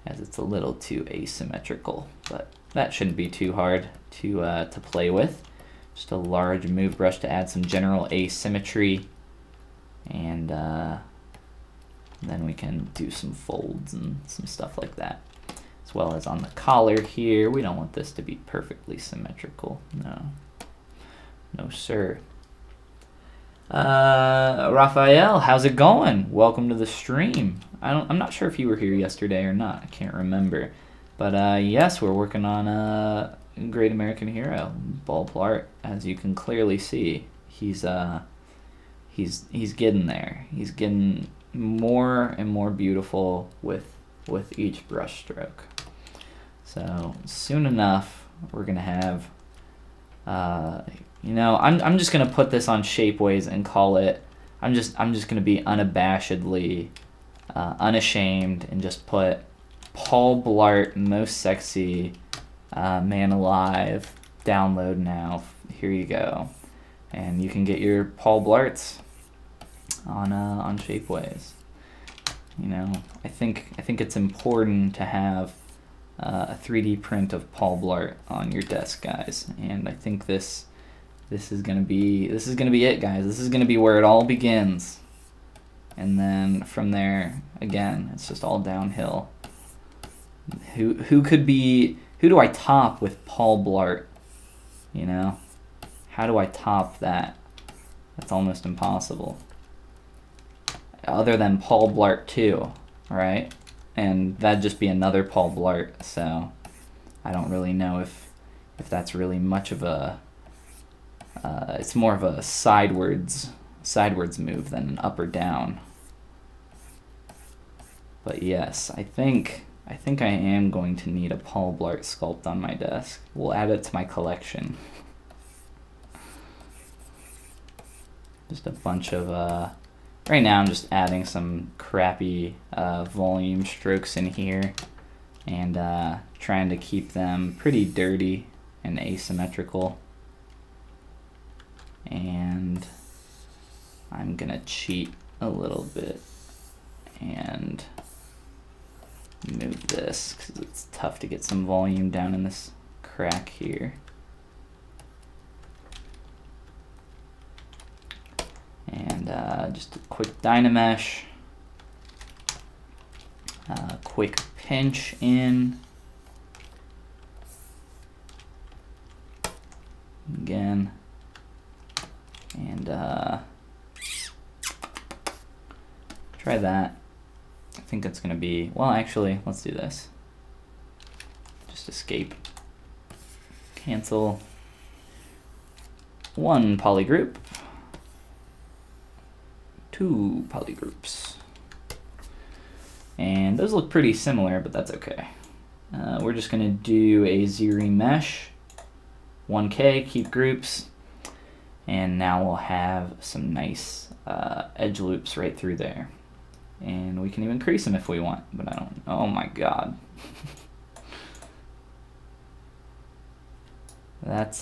it's a little too asymmetrical, but that shouldn't be too hard to play with. Just a large move brush to add some general asymmetry, and then we can do some folds and some stuff like that. As well as on the collar here, we don't want this to be perfectly symmetrical. No sir. Raphael, how's it going? Welcome to the stream. I'm not sure if you were here yesterday or not. I can't remember. But yes, we're working on a Great American Hero, BAUL PLART. As you can clearly see, he's getting there. He's getting more and more beautiful with each brush stroke. So soon enough, we're gonna have, you know, I'm just gonna put this on Shapeways and call it. I'm just gonna be unabashedly, unashamed, and just put Paul Blart most sexy man alive. Download now. Here you go, and you can get your Paul Blarts on Shapeways. You know, I think it's important to have a 3D print of Paul Blart on your desk, guys. And I think this is gonna be it, guys. This is gonna be where it all begins, and then from there, again, it's just all downhill. Who do I top with Paul Blart? You know, how do I top that? That's almost impossible. Other than Paul Blart 2, right? And that'd just be another Paul Blart, so I don't really know if that's really much of a, it's more of a sidewards move than an up or down. But yes, I think I am going to need a Paul Blart sculpt on my desk. We'll add it to my collection. Just a bunch of, right now I'm just adding some crappy volume strokes in here and trying to keep them pretty dirty and asymmetrical. And I'm gonna cheat a little bit and move this because it's tough to get some volume down in this crack here. And just a quick Dynamesh, quick pinch in, again, and try that. I think it's gonna be, well, actually, let's do this. Just escape, cancel, one polygroup, two polygroups, and those look pretty similar, but that's okay. We're just gonna do a ZRemesh, 1K, keep groups, and now we'll have some nice edge loops right through there. And we can even crease them if we want, but I don't, oh my god. That's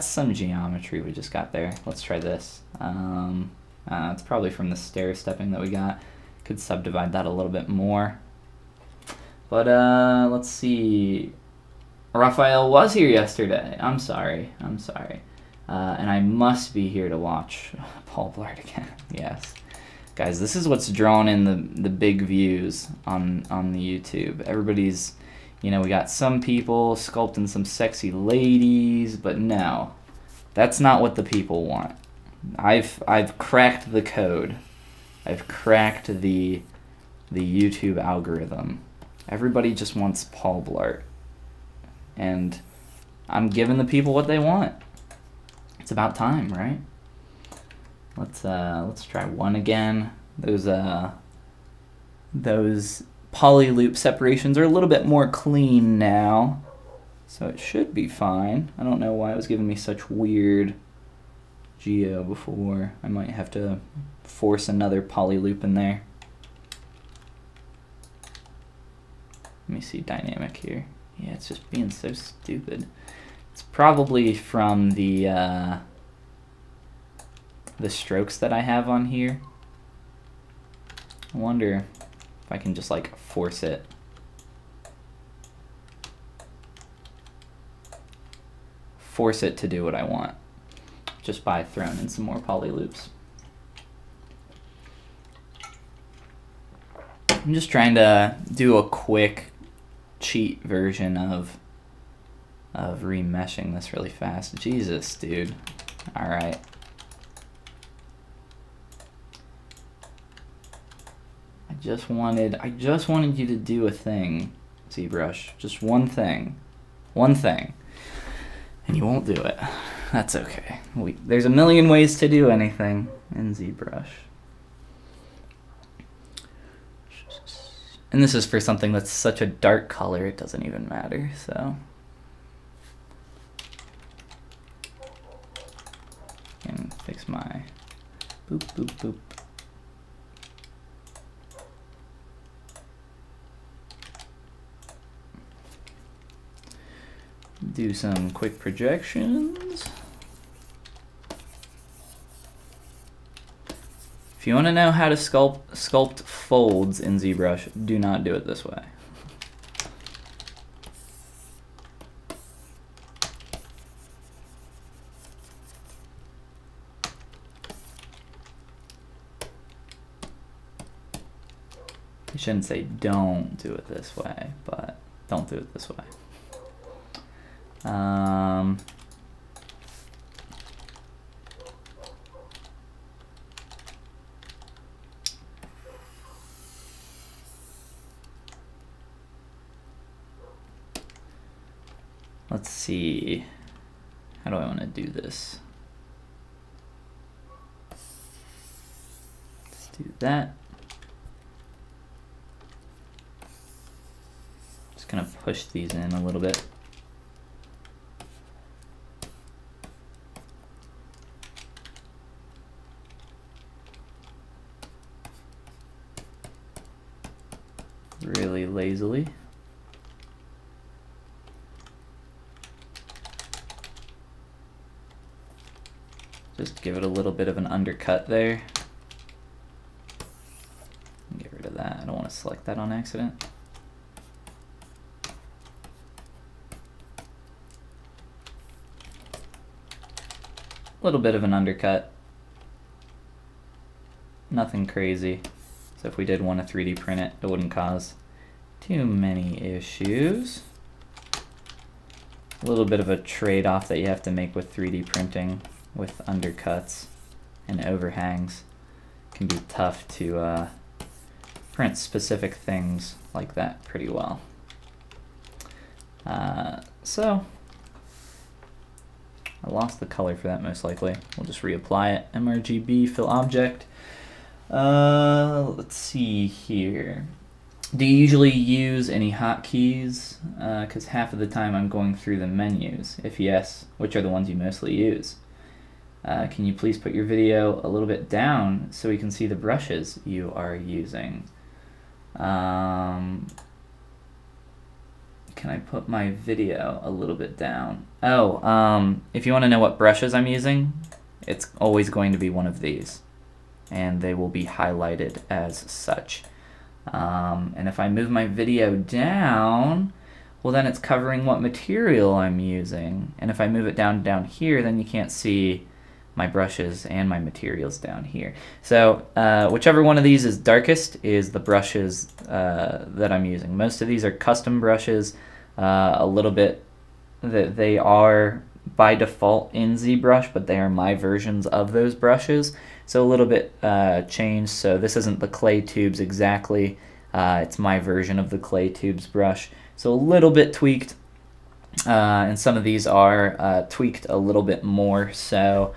some geometry we just got there. Let's try this. It's probably from the stair stepping that we got. Could subdivide that a little bit more. But let's see. Raphael was here yesterday. I'm sorry. And I must be here to watch Paul Blart again. Yes. Guys, this is what's drawing in the big views on the YouTube. Everybody's, you know, we got some people sculpting some sexy ladies, but no, that's not what the people want. I've cracked the code. I've cracked the YouTube algorithm. Everybody just wants Paul Blart, and I'm giving the people what they want. It's about time, right? Let's try one again. Those poly loop separations are a little bit more clean now, so it should be fine. I don't know why it was giving me such weird geo before. I might have to force another poly loop in there. Let me see dynamic here. Yeah, it's just being so stupid. It's probably from the strokes that I have on here. I wonder if I can just like force it. Force it to do what I want just by throwing in some more poly loops. I'm just trying to do a quick cheat version of remeshing this really fast. Jesus, dude. All right. I just wanted you to do a thing ZBrush. Just one thing. One thing. And you won't do it. That's okay. There's a million ways to do anything in ZBrush. And this is for something that's such a dark color, it doesn't even matter, so. And fix my boop, boop, boop. Do some quick projections. If you want to know how to sculpt folds in ZBrush, do not do it this way. You shouldn't say don't do it this way, but don't do it this way. Let's see, how do I want to do this? Let's do that. Just gonna push these in a little bit. Really lazily. Just give it a little bit of an undercut there. Get rid of that. I don't want to select that on accident. A little bit of an undercut. Nothing crazy. So if we did want to 3D print it, it wouldn't cause too many issues. A little bit of a trade-off that you have to make with 3D printing with undercuts and overhangs. It can be tough to print specific things like that pretty well. So I lost the color for that most likely. We'll just reapply it. MRGB, fill object. Let's see here. Do you usually use any hotkeys? Because half of the time I'm going through the menus. If yes, which are the ones you mostly use? Can you please put your video a little bit down so we can see the brushes you are using? Can I put my video a little bit down? Oh, if you want to know what brushes I'm using, it's always going to be one of these. And they will be highlighted as such. And if I move my video down, well then it's covering what material I'm using. And if I move it down here, then you can't see my brushes and my materials down here. So whichever one of these is darkest is the brushes that I'm using. Most of these are custom brushes. A little bit that they are by default in ZBrush, but they are my versions of those brushes. So a little bit changed. So this isn't the clay tubes exactly. It's my version of the clay tubes brush. So a little bit tweaked. And some of these are tweaked a little bit more so.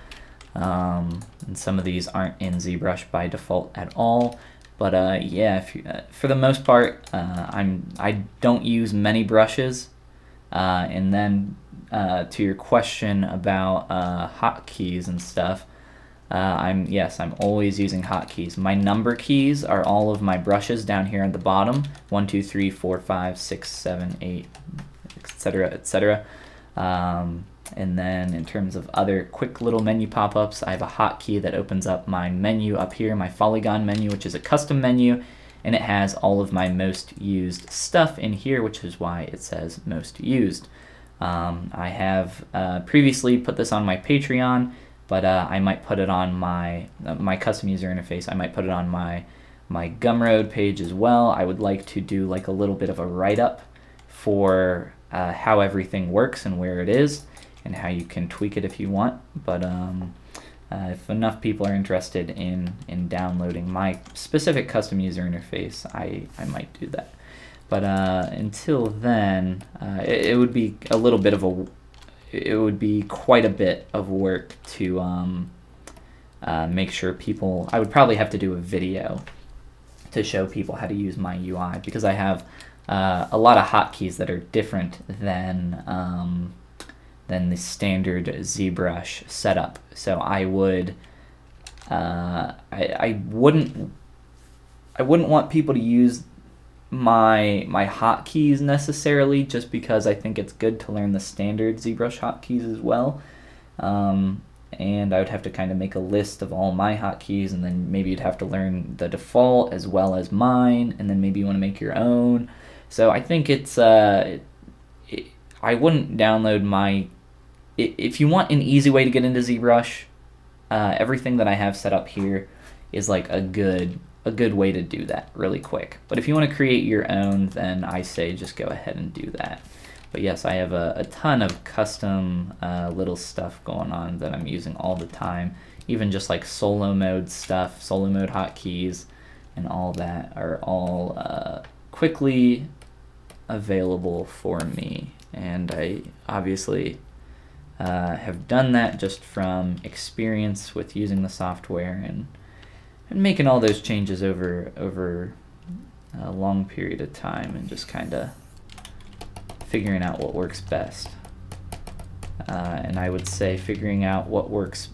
And some of these aren't in ZBrush by default at all. But yeah, if you, for the most part, I don't use many brushes. And then to your question about hotkeys and stuff, I'm always using hotkeys. My number keys are all of my brushes down here at the bottom: 1, 2, 3, 4, 5, 6, 7, 8, etc., etc. And then in terms of other quick little menu pop-ups, I have a hotkey that opens up my menu up here, my Follygon menu, which is a custom menu, and it has all of my most used stuff in here, which is why it says most used. I have previously put this on my Patreon, but I might put it on my custom user interface. I might put it on my Gumroad page as well. I would like to do like a little bit of a write-up for how everything works and where it is, and how you can tweak it if you want. But if enough people are interested in downloading my specific custom user interface, I might do that. But until then, it would be a little bit of it would be quite a bit of work to make sure people, I would probably have to do a video to show people how to use my UI, because I have a lot of hotkeys that are different than the standard ZBrush setup. So I would, I wouldn't want people to use my hotkeys necessarily, just because I think it's good to learn the standard ZBrush hotkeys as well. And I would have to kind of make a list of all my hotkeys, and then maybe you'd have to learn the default as well as mine, and then maybe you want to make your own. So I think it's I wouldn't download my, if you want an easy way to get into ZBrush, everything that I have set up here is like a good way to do that really quick. But if you want to create your own, then I say just go ahead and do that. But yes, I have a ton of custom little stuff going on that I'm using all the time. Even just like solo mode stuff, solo mode hotkeys, and all that are all quickly available for me. And I obviously have done that just from experience with using the software and making all those changes over a long period of time, and just kind of figuring out what works best. And I would say figuring out what works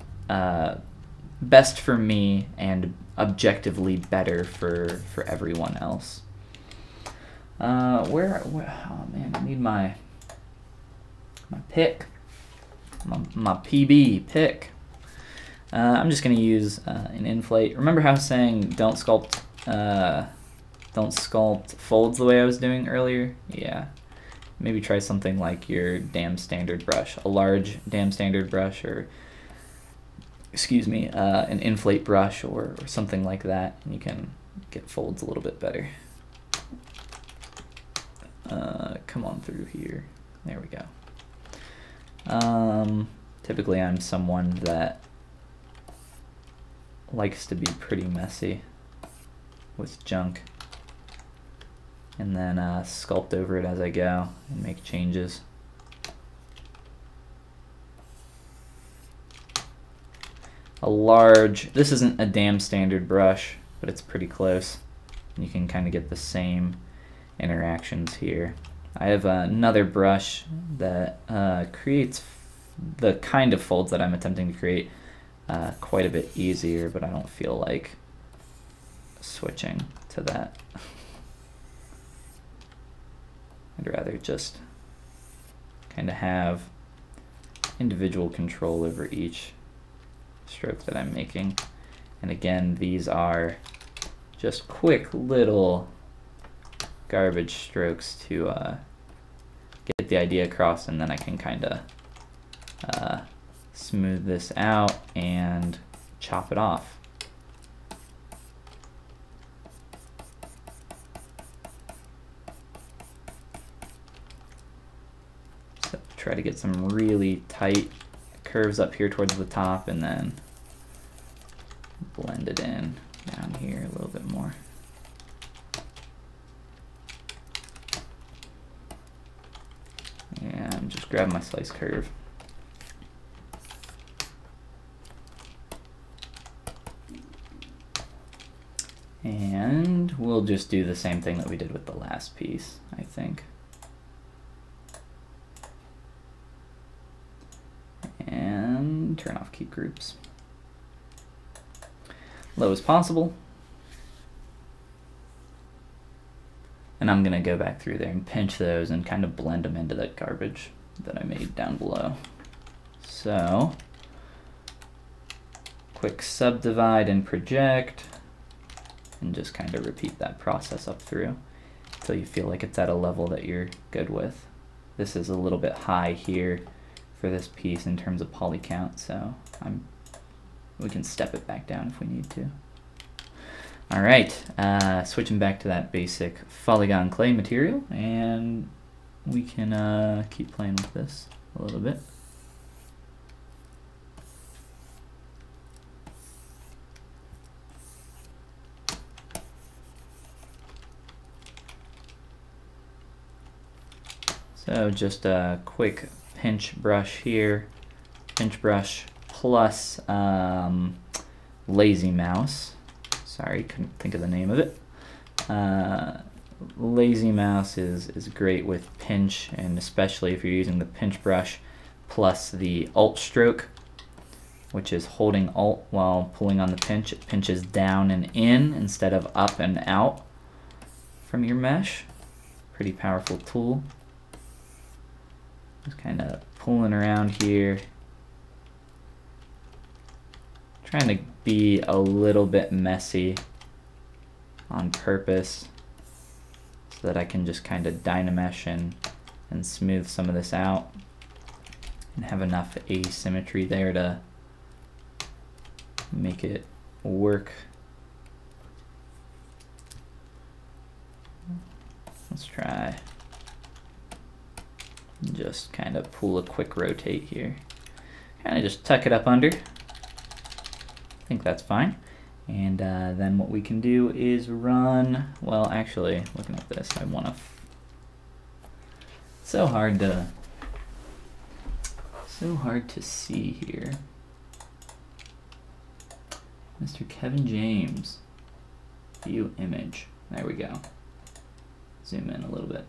best for me and objectively better for everyone else. Where oh man, I need my pick, my PB pick. I'm just gonna use an inflate. Remember how I was saying don't sculpt folds the way I was doing earlier? Yeah. Maybe try something like your damn standard brush, a large damn standard brush, or excuse me, an inflate brush or something like that, and you can get folds a little bit better. Come on through here. There we go. Typically I'm someone that likes to be pretty messy with junk, and then sculpt over it as I go and make changes. This isn't a damn standard brush, but it's pretty close. You can kind of get the same interactions here. I have another brush that creates the kind of folds that I'm attempting to create quite a bit easier, but I don't feel like switching to that. I'd rather just kind of have individual control over each stroke that I'm making. And again, these are just quick little garbage strokes to get the idea across, and then I can kind of smooth this out and chop it off. So try to get some really tight curves up here towards the top, and then blend it in down here a little bit more. And just grab my slice curve. And we'll just do the same thing that we did with the last piece, I think. And turn off keep groups. Low as possible. And I'm gonna go back through there and pinch those and kind of blend them into that garbage that I made down below. So, quick subdivide and project, and just kind of repeat that process up through until you feel like it's at a level that you're good with. This is a little bit high here for this piece in terms of poly count, so we can step it back down if we need to. All right, switching back to that basic Follygon clay material, and we can keep playing with this a little bit. So just a quick pinch brush here, pinch brush plus lazy mouse. Sorry, couldn't think of the name of it. Lazy mouse is great with pinch, and especially if you're using the pinch brush plus the alt stroke, which is holding alt while pulling on the pinch. It pinches down and in instead of up and out from your mesh. Pretty powerful tool. Just kind of pulling around here. Trying to be a little bit messy on purpose so that I can just kind of dynamesh and smooth some of this out and have enough asymmetry there to make it work. Let's try just kind of pull a quick rotate here. Kind of just tuck it up under. I think that's fine. And then what we can do is run, well actually, looking at this, I want to, so hard to see here. Mr. Kevin James, view image, there we go. Zoom in a little bit.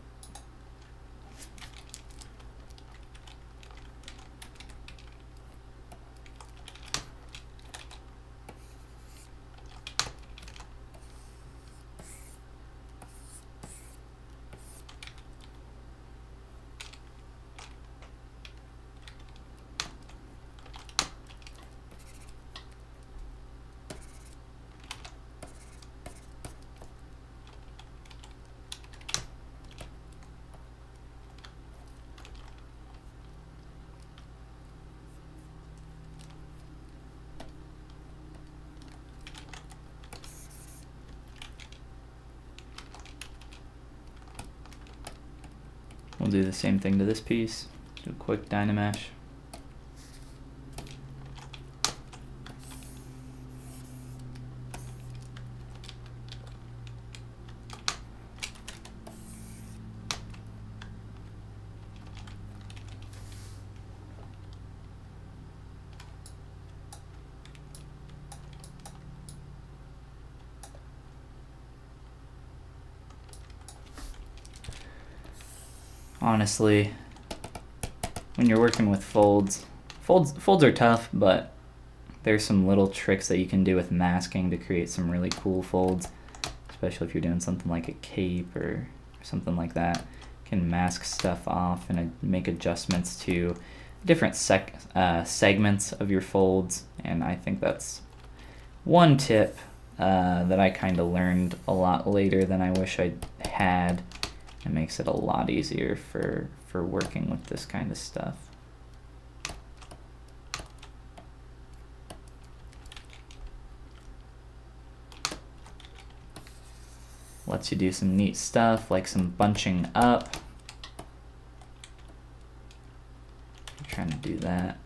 We'll do the same thing to this piece. Do a quick dynamesh. Honestly, when you're working with folds are tough, but there's some little tricks that you can do with masking to create some really cool folds, especially if you're doing something like a cape or something like that. You can mask stuff off and make adjustments to different segments of your folds, and I think that's one tip that I kind of learned a lot later than I wish I had. It makes it a lot easier for working with this kind of stuff. Lets you do some neat stuff like some bunching up. I'm trying to do that.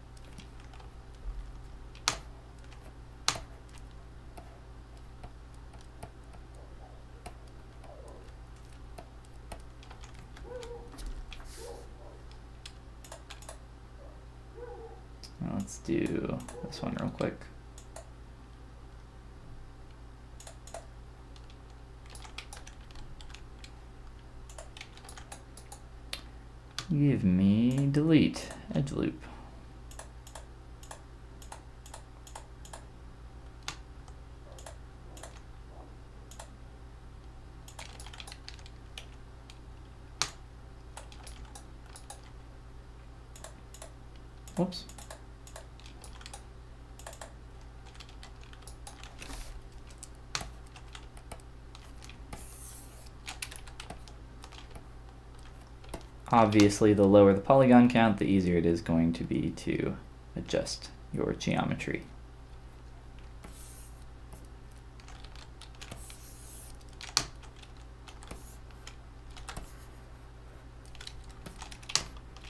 Let's do this one real quick. Give me delete edge loop. Whoops. Obviously, the lower the polygon count, the easier it is going to be to adjust your geometry.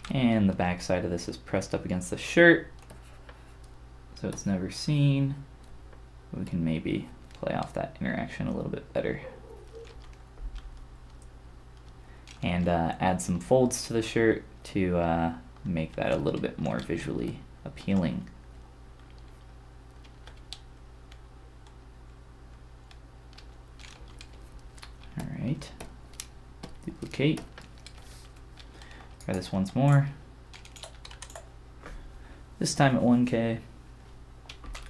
And the back side of this is pressed up against the shirt, so it's never seen. We can maybe play off that interaction a little bit better. and add some folds to the shirt to make that a little bit more visually appealing. All right, duplicate. Try this once more. This time at 1K.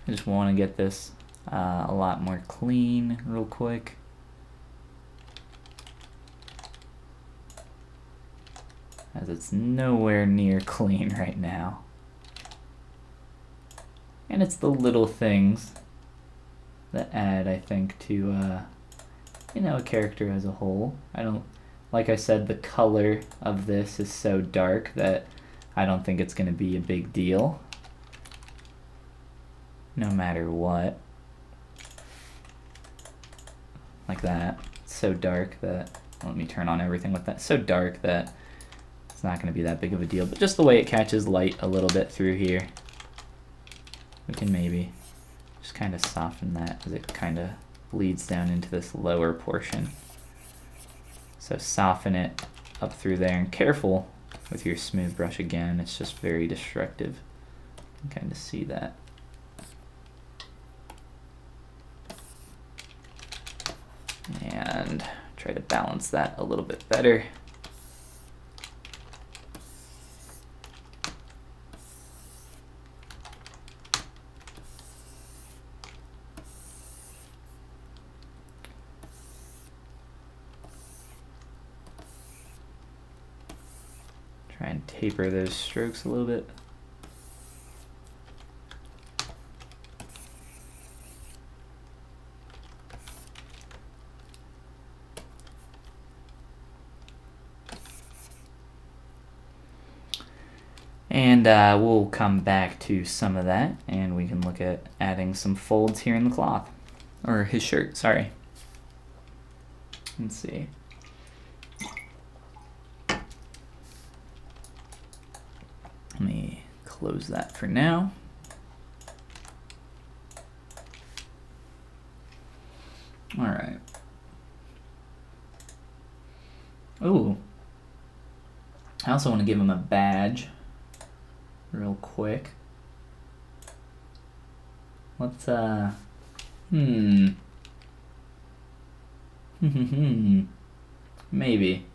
I just want to get this a lot more clean real quick. As it's nowhere near clean right now. And it's the little things that add, I think, to you know, a character as a whole. Like I said, the color of this is so dark that I don't think it's going to be a big deal, no matter what. Like that. It's so dark that, let me turn on everything with that. So dark that it's not going to be that big of a deal, but just the way it catches light a little bit through here, we can maybe just kind of soften that as it kind of bleeds down into this lower portion. So soften it up through there, and careful with your smooth brush again, it's just very destructive. You can kind of see that. And try to balance that a little bit better. Try and taper those strokes a little bit. And we'll come back to some of that, and we can look at adding some folds here in the cloth, or his shirt, sorry. Let's see. Let me close that for now. All right. Ooh. I also want to give him a badge real quick. Let's maybe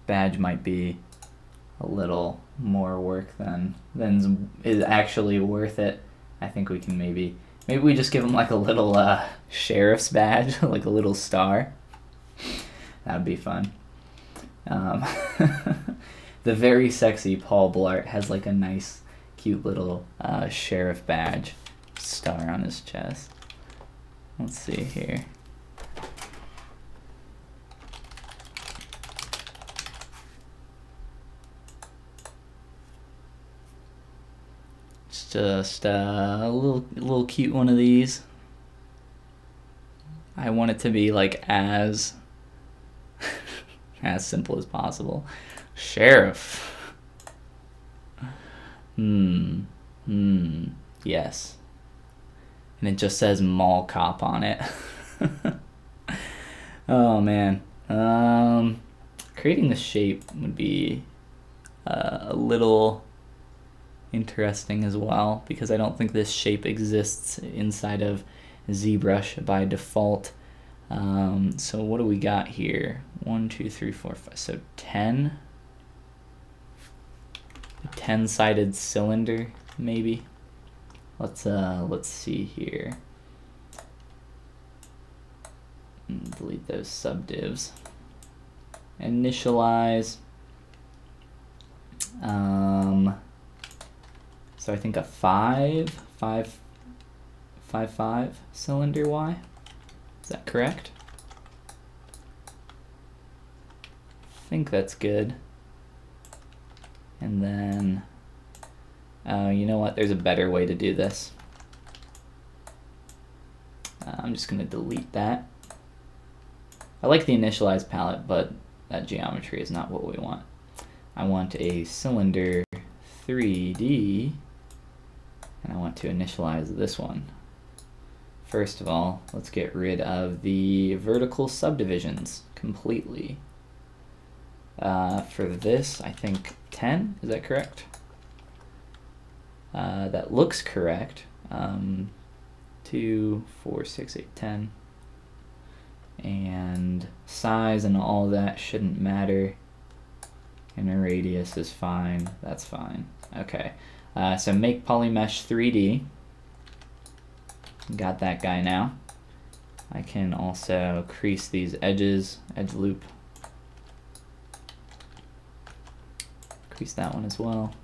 badge might be a little more work than is actually worth it. I think we can maybe we just give him like a little sheriff's badge, like a little star. That would be fun. The very sexy BAUL PLART has like a nice, cute little sheriff badge star on his chest. Let's see here. It's just a little cute one of these. I want it to be like as simple as possible. Sheriff. Yes. And it just says mall cop on it. Oh man. Creating the shape would be a little interesting as well, because I don't think this shape exists inside of ZBrush by default. So what do we got here? 1, 2, 3, 4, 5. So 10. A 10-sided cylinder, maybe. Let's see here. Delete those subdivs. Initialize. So I think a 5 cylinder Y. Is that correct? I think that's good. And then, you know what? There's a better way to do this. I'm just going to delete that. I like the initialize palette, but that geometry is not what we want. I want a cylinder 3D, and I want to initialize this one. First of all, let's get rid of the vertical subdivisions completely. For this, I think 10, is that correct? That looks correct. 2, 4, 6, 8, 10. And size and all that shouldn't matter. And a radius is fine. That's fine. Okay. So make polymesh 3D. Got that guy now. I can also crease these edges, edge loop. Crease that one as well.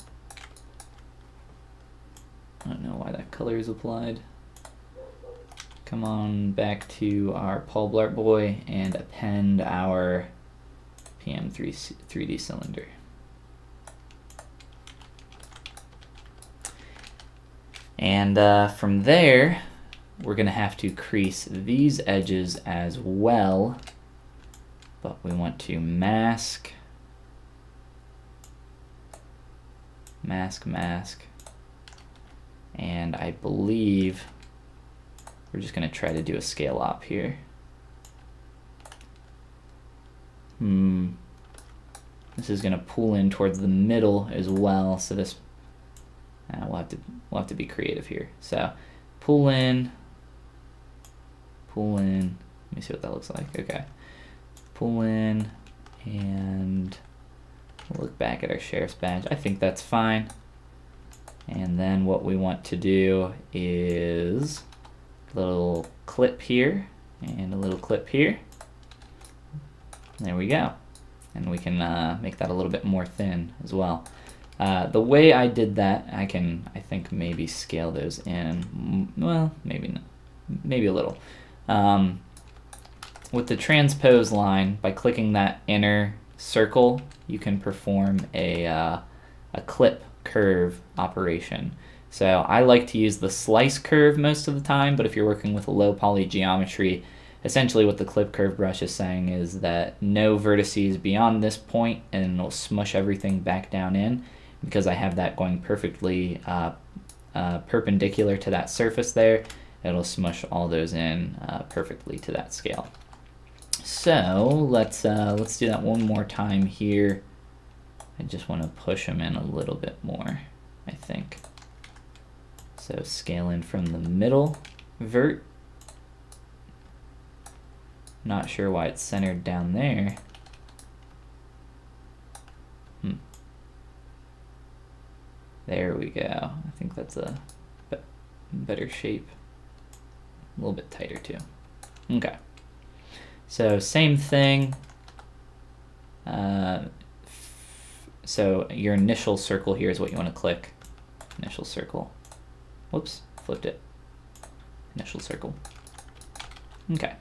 I don't know why that color is applied. Come on back to our BAUL PLART boy and append our PM3D cylinder. And from there, we're going to have to crease these edges as well, but we want to mask, and I believe we're just going to try to do a scale op here. This is going to pull in towards the middle as well, so this we'll have to be creative here. So pull in. Let me see what that looks like. Okay, pull in, and we'll look back at our sheriff's badge. I think that's fine. And then what we want to do is a little clip here and a little clip here. There we go. And we can make that a little bit more thin as well. The way I did that, I think maybe scale those in. Well, maybe not. Maybe a little. With the transpose line, by clicking that inner circle, you can perform a clip curve operation. So I like to use the slice curve most of the time, but if you're working with a low poly geometry, essentially what the clip curve brush is saying is that no vertices beyond this point, and it'll smush everything back down in, because I have that going perfectly perpendicular to that surface there. It'll smush all those in perfectly to that scale. So let's do that one more time here. I just want to push them in a little bit more, I think. So scale in from the middle vert. Not sure why it's centered down there. There we go. I think that's a better shape. A little bit tighter too. Okay. So same thing. So your initial circle here is what you want to click. Initial circle. Whoops, flipped it. Initial circle. Okay.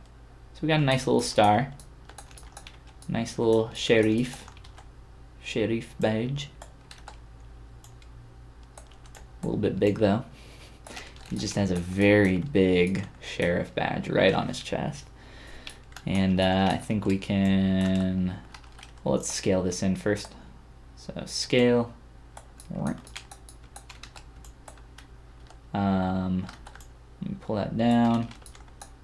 So we got a nice little star. Nice little sheriff badge. A little bit big though. He just has a very big sheriff badge right on his chest. And I think we can, well, let's scale this in first. So scale. Let me pull that down.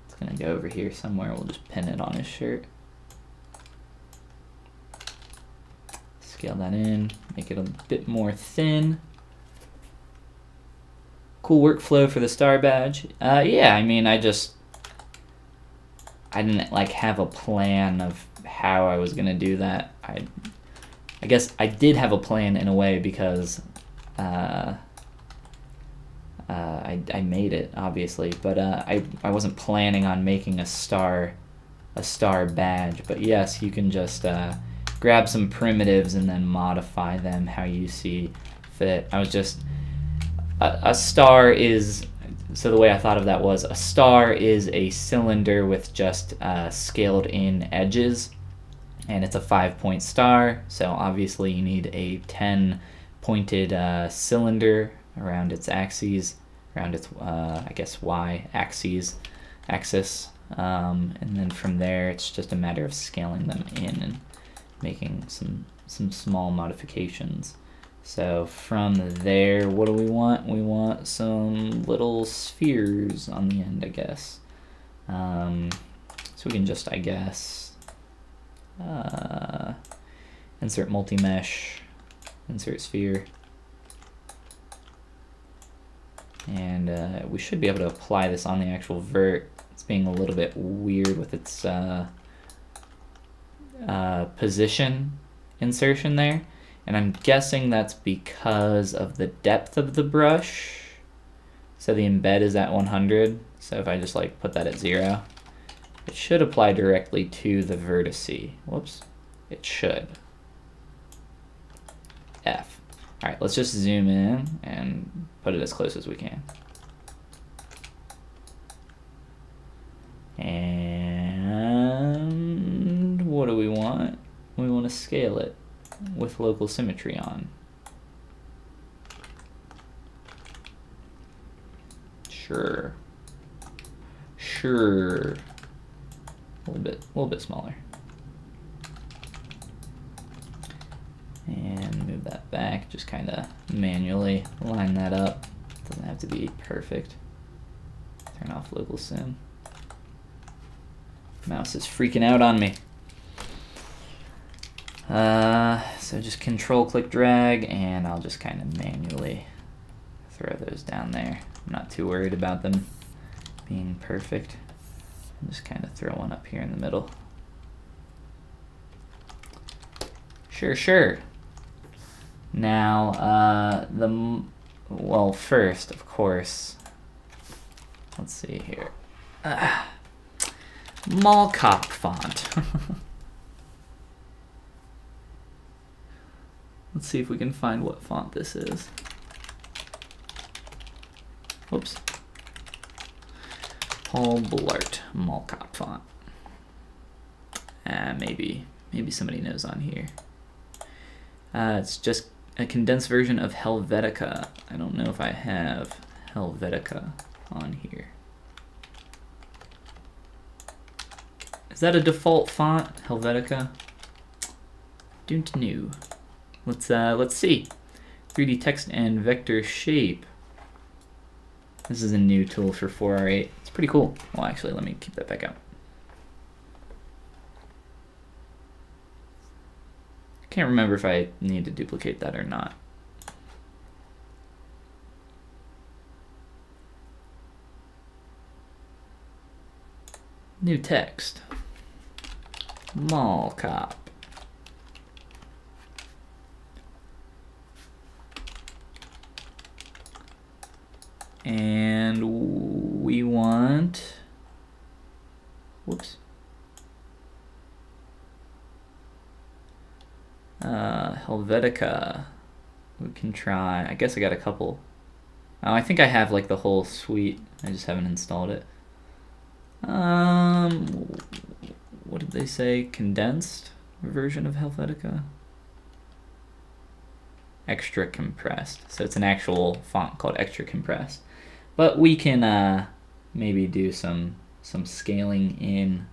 It's gonna go over here somewhere. We'll just pin it on his shirt. Scale that in, make it a bit more thin. Cool workflow for the star badge. Yeah, I mean, I didn't like have a plan of how I was gonna do that. I guess I did have a plan in a way, because I made it, obviously, but I wasn't planning on making a star badge. But yes, you can just grab some primitives and then modify them how you see fit. I was just a star is, so the way I thought of that was, a star is a cylinder with just scaled in edges, and it's a 5-point star, so obviously you need a 10-pointed cylinder around its axes, around its I guess axis, and then from there it's just a matter of scaling them in and making some small modifications. So from there, what do we want? We want some little spheres on the end, I guess. So we can just, I guess, insert multi-mesh, insert sphere. And we should be able to apply this on the actual vert. It's being a little bit weird with its position insertion there. And I'm guessing that's because of the depth of the brush. So the embed is at 100. So if I just like put that at 0, it should apply directly to the vertice. Whoops, it should. F. All right, let's just zoom in and put it as close as we can. And what do we want? We want to scale it with local symmetry on. Sure. Sure. A little bit smaller. And move that back, just kind of manually line that up. Doesn't have to be perfect. Turn off local sim. Mouse is freaking out on me. So just control click drag, and I'll just kind of manually throw those down there. I'm not too worried about them being perfect. I'll just kind of throw one up here in the middle. Sure. Now, well, first, of course, let's see here. Malcop font. Let's see if we can find what font this is. Whoops. BAUL PLART Malcop font. Maybe somebody knows on here. It's just a condensed version of Helvetica. I don't know if I have Helvetica on here. Is that a default font, Helvetica? Don't know. Let's see. 3D text and vector shape. This is a new tool for 4R8. It's pretty cool. Well, actually, let me keep that back out. Can't remember if I need to duplicate that or not. New text. Malcop. And we want, whoops. Helvetica. We can try. I guess I got a couple. Oh, I think I have like the whole suite. I just haven't installed it. What did they say? Condensed version of Helvetica? Extra compressed. So it's an actual font called extra compressed. But we can maybe do some scaling in.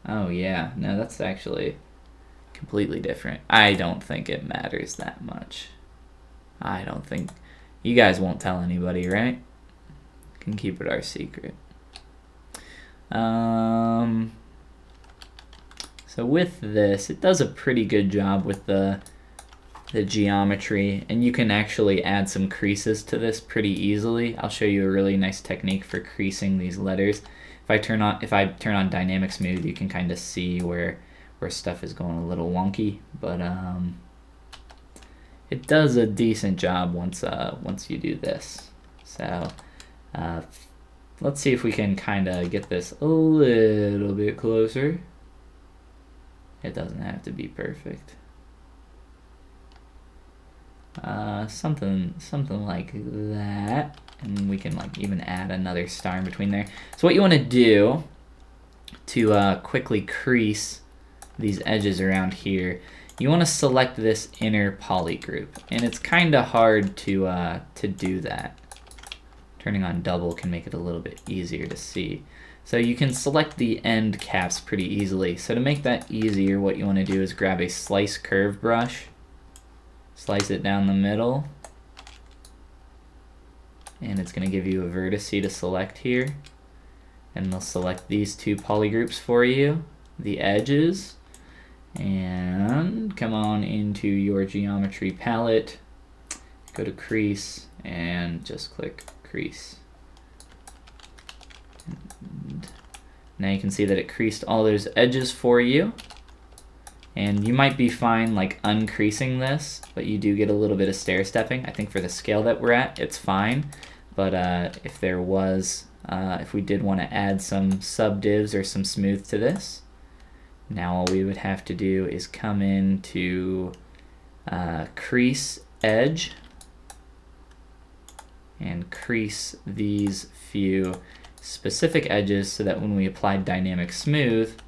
Oh yeah, no, that's actually completely different. I don't think it matters that much. I don't think, you guys won't tell anybody, right? Can keep it our secret. So with this, it does a pretty good job with the geometry, and you can actually add some creases to this pretty easily. I'll show you a really nice technique for creasing these letters. If I turn on dynamic smooth, you can kind of see where stuff is going a little wonky, but it does a decent job once you do this. So let's see if we can kind of get this a little bit closer. It doesn't have to be perfect. Something like that, and we can like even add another star in between there. So what you want to do to quickly crease these edges around here, you want to select this inner poly group, and it's kind of hard to do that. Turning on double can make it a little bit easier to see. So you can select the end caps pretty easily. So to make that easier, what you want to do is grab a slice curve brush, slice it down the middle, and it's going to give you a vertice to select here, and they'll select these two polygroups for you, the edges, And come on into your geometry palette, go to crease, and just click crease. And now you can see that it creased all those edges for you. And you might be fine like uncreasing this, but you do get a little bit of stair stepping. I think for the scale that we're at, it's fine. But if there was, if we did want to add some subdivs or some smooth to this, now all we would have to do is come into crease edge and crease these few specific edges so that when we applied dynamic smooth,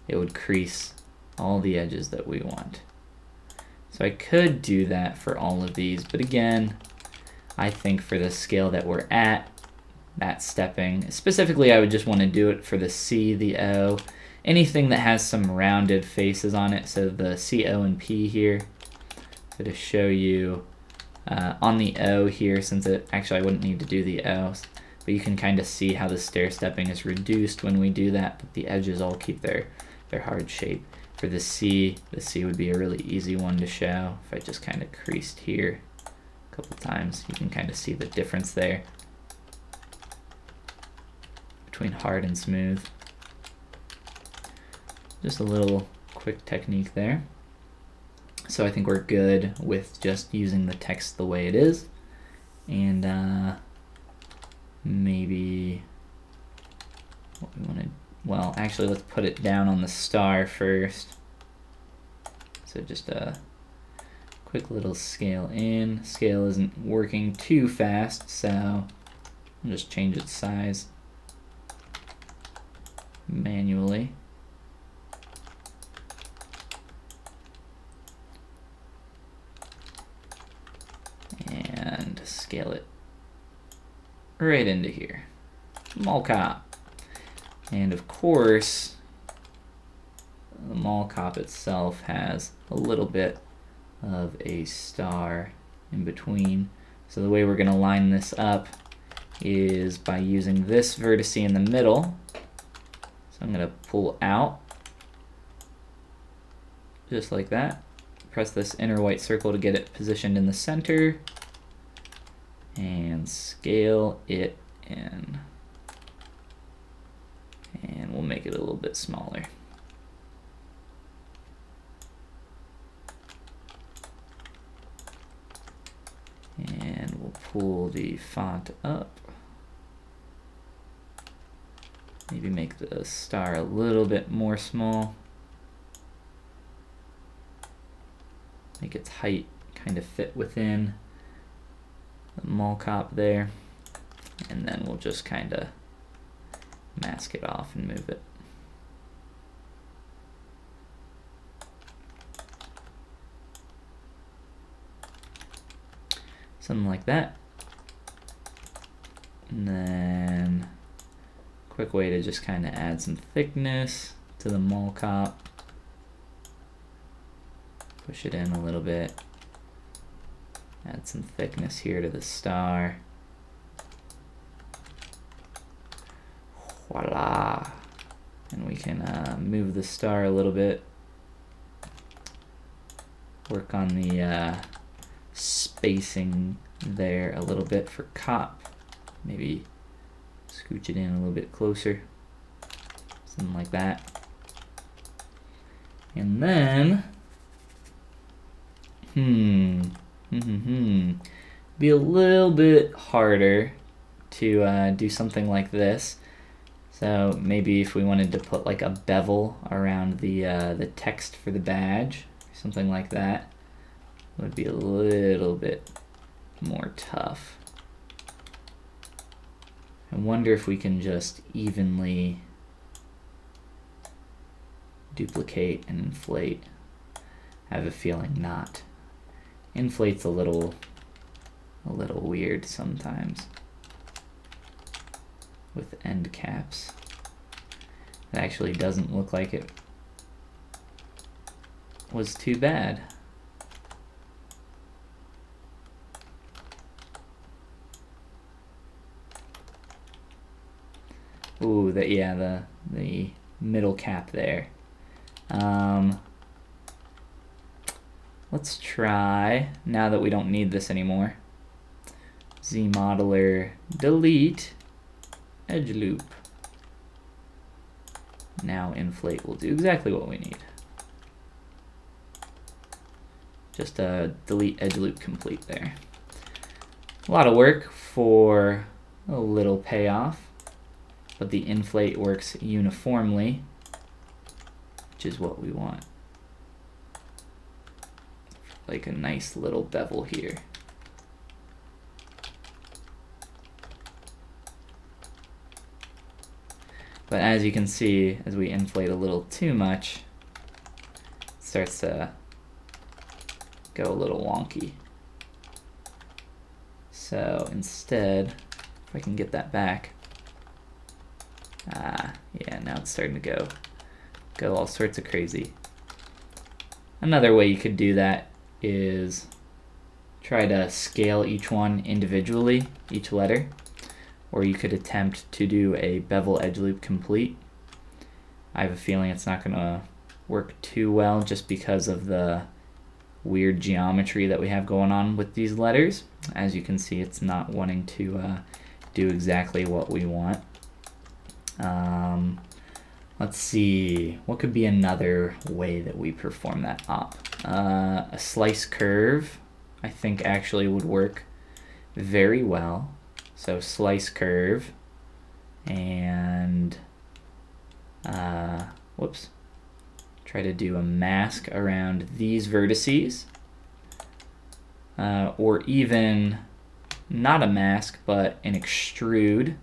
it would crease all the edges that we want. So I could do that for all of these, but again, I think for the scale that we're at, that stepping, specifically I would just want to do it for the C, the O, anything that has some rounded faces on it, so the C, O, and P here. So to show you on the O here, since it actually I wouldn't need to do the O, but you can kind of see how the stair stepping is reduced when we do that, but the edges all keep their hard shape. For the C would be a really easy one to show. If I just kind of creased here a couple times, you can kind of see the difference there between hard and smooth. Just a little quick technique there. So I think we're good with just using the text the way it is. And maybe what we want to, well, actually let's put it down on the star first. So just a quick little scale in. Scale isn't working too fast, so I'll just change its size manually. And scale it right into here. Mall cop. And of course, the mall cop itself has a little bit of a star in between. So the way we're going to line this up is by using this vertex in the middle. So I'm going to pull out just like that. Press this inner white circle to get it positioned in the center and scale it in. And we'll make it a little bit smaller. And we'll pull the font up. Maybe make the star a little bit more small. Make its height kind of fit within the mall cop there. And then we'll just kind of mask it off and move it. Something like that. And then quick way to just kind of add some thickness to the mall cop. Push it in a little bit. Add some thickness here to the star. Voila. And we can move the star a little bit. Work on the spacing there a little bit for cop. Maybe scooch it in a little bit closer. Something like that. And then be a little bit harder to do something like this. So maybe if we wanted to put like a bevel around the text for the badge, something like that, would be a little bit more tough. I wonder if we can just evenly duplicate and inflate. I have a feeling not. Inflate's a little weird sometimes with end caps. It actually doesn't look like it was too bad. Ooh, yeah, the middle cap there Let's try, now that we don't need this anymore, ZModeler delete edge loop. Now inflate will do exactly what we need. Just delete edge loop complete there. A lot of work for a little payoff, but the inflate works uniformly, which is what we want. Like a nice little bevel here. But as you can see, as we inflate a little too much, it starts to go a little wonky. So instead, if I can get that back, yeah, now it's starting to go all sorts of crazy. Another way you could do that is try to scale each one individually, each letter, or you could attempt to do a bevel edge loop complete. I have a feeling it's not going to work too well just because of the weird geometry that we have going on with these letters. As you can see, it's not wanting to do exactly what we want. Let's see, what could be another way that we perform that op? A slice curve, I think actually would work very well. So slice curve, and whoops, try to do a mask around these vertices, or even not a mask, but an extrude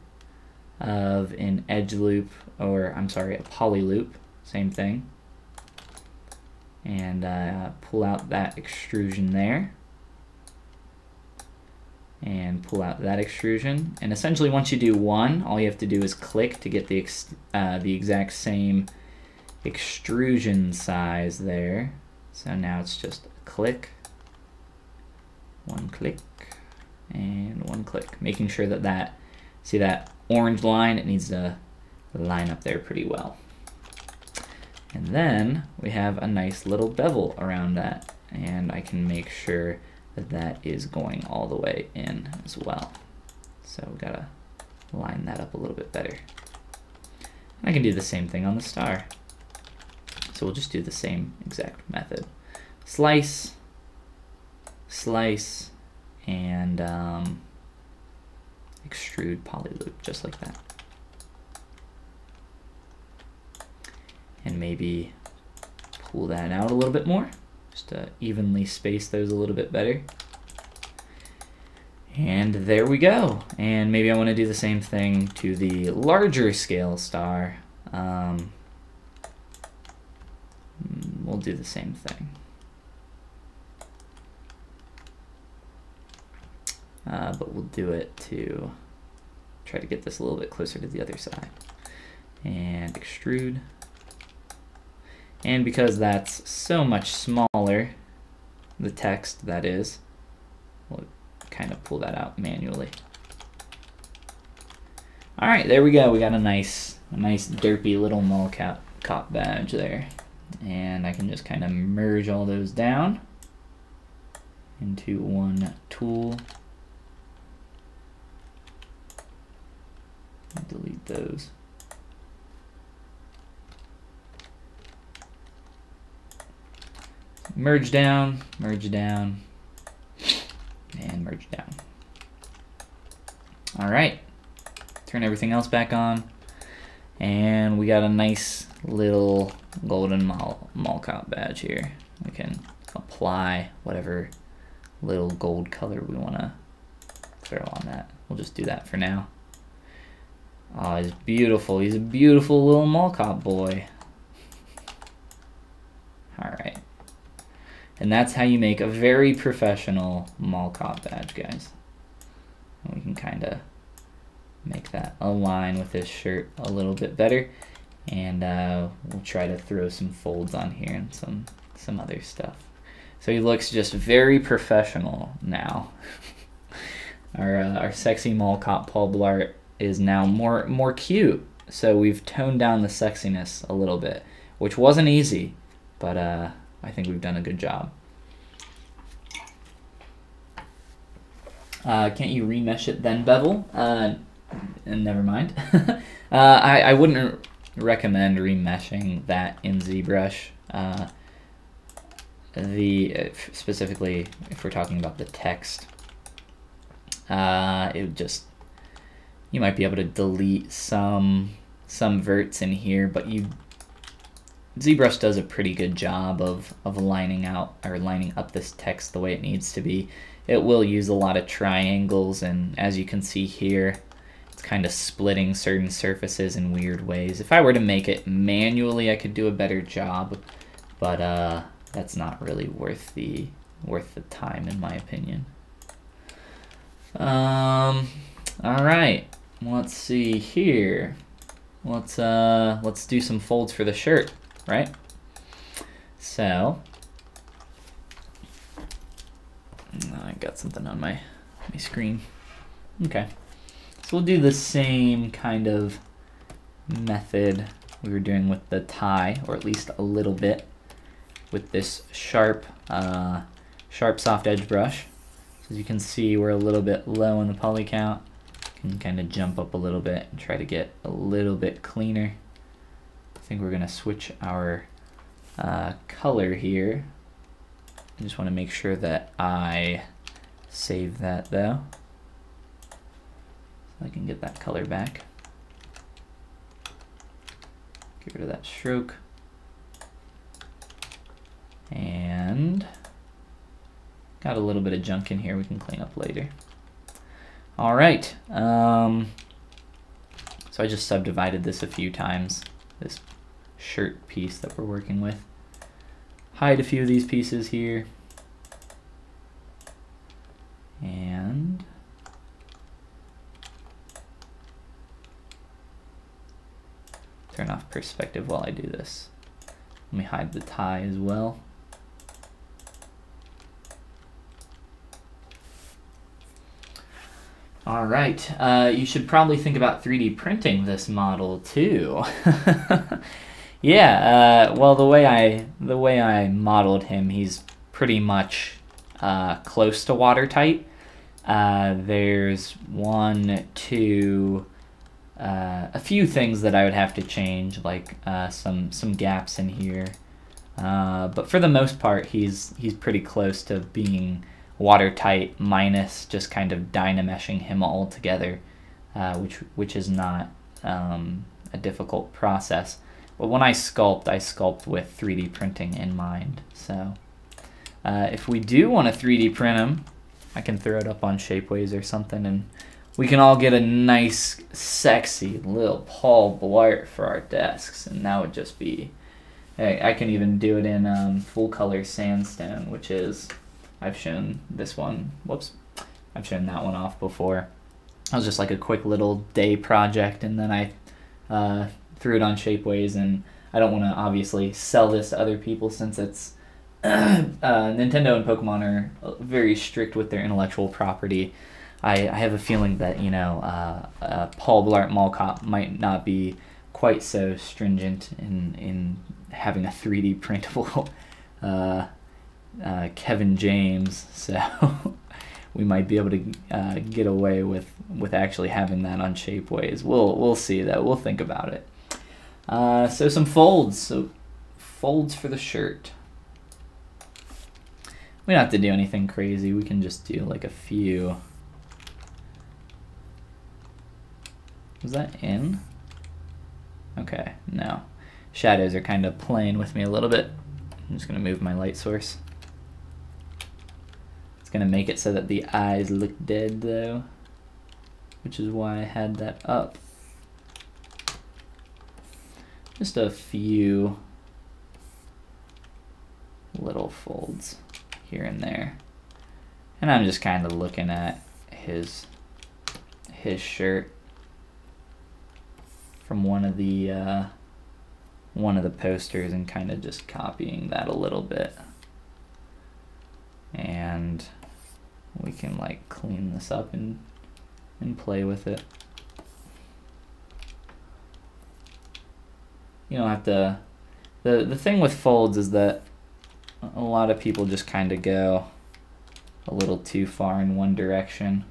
of an edge loop, or I'm sorry, a poly loop, same thing, and pull out that extrusion there, and pull out that extrusion. And essentially once you do one, all you have to do is click to get the exact same extrusion size there. So now it's just a click, one click, and one click, making sure that see that orange line, it needs to line up there pretty well. And then we have a nice little bevel around that, and I can make sure that that is going all the way in as well. So we gotta line that up a little bit better. And I can do the same thing on the star. So we'll just do the same exact method. Slice, slice, and extrude poly loop, just like that. And maybe pull that out a little bit more, just to evenly space those a little bit better. And there we go. And maybe I want to do the same thing to the larger scale star. We'll do the same thing. But we'll do it to try to get this a little bit closer to the other side. And extrude. And because that's so much smaller, the text that is, we'll kind of pull that out manually. All right, there we go. We got a nice derpy little mocap badge there. And I can just kind of merge all those down into one tool. Delete those. Merge down, and merge down. All right, turn everything else back on, and we got a nice little golden mocap badge here. We can apply whatever little gold color we want to throw on that. We'll just do that for now. Oh, he's beautiful. He's a beautiful little mocap boy. All right. And that's how you make a very professional mocap badge, guys. And we can kind of make that align with this shirt a little bit better. And we'll try to throw some folds on here and some other stuff. So he looks just very professional now. Our sexy mocap BAUL Plart is now more cute. So we've toned down the sexiness a little bit. which wasn't easy, but I think we've done a good job. Can't you remesh it then bevel? And never mind. I wouldn't recommend remeshing that in ZBrush. Specifically, if we're talking about the text, it would just, you might be able to delete some verts in here, but ZBrush does a pretty good job of lining out or lining up this text the way it needs to be. It will use a lot of triangles, and as you can see here, it's kind of splitting certain surfaces in weird ways. If I were to make it manually, I could do a better job, but that's not really worth the time, in my opinion. All right, let's see here. Let's do some folds for the shirt, right? So I got something on my screen. Okay, so we'll do the same kind of method we were doing with the tie, or at least a little bit, with this sharp soft edge brush. So as you can see, we're a little bit low on the poly count. Can kind of jump up a little bit and try to get a little bit cleaner. I think we're gonna switch our color here. I just want to make sure that I save that though, so I can get that color back. Get rid of that stroke. And got a little bit of junk in here we can clean up later. All right, so I just subdivided this a few times, this shirt piece that we're working with. Hide a few of these pieces here. And turn off perspective while I do this. Let me hide the tie as well. All right, you should probably think about 3D printing this model too. Yeah, well, the way I modeled him, he's pretty much close to watertight. There's a few things that I would have to change, like some gaps in here. But for the most part, he's pretty close to being watertight, minus just kind of dynameshing him all together, which is not a difficult process. But when I sculpt with 3D printing in mind. So if we do want to 3D print him, I can throw it up on Shapeways or something, and we can all get a nice, sexy little Paul Blart for our desks, and that would just be. I can even do it in full color sandstone, which is, I've shown this one. Whoops, I've shown that one off before. That was just like a quick little day project, and then I threw it on Shapeways, and I don't want to obviously sell this to other people since it's Nintendo and Pokemon are very strict with their intellectual property. I have a feeling that, you know, Paul Blart Mall Cop might not be quite so stringent in having a 3D printable Kevin James, so we might be able to get away with actually having that on Shapeways. We'll see that. We'll think about it. So some folds. So folds for the shirt. We don't have to do anything crazy. We can just do like a few. Was that in? Okay, no. Shadows are kind of playing with me a little bit. I'm just gonna move my light source. It's gonna make it so that the eyes look dead though, which is why I had that up. Just a few little folds here and there. And I'm just kind of looking at his shirt from one of the posters and kind of just copying that a little bit. And we can like clean this up and play with it. You don't have to The thing with folds is that a lot of people just kind of go a little too far in one direction,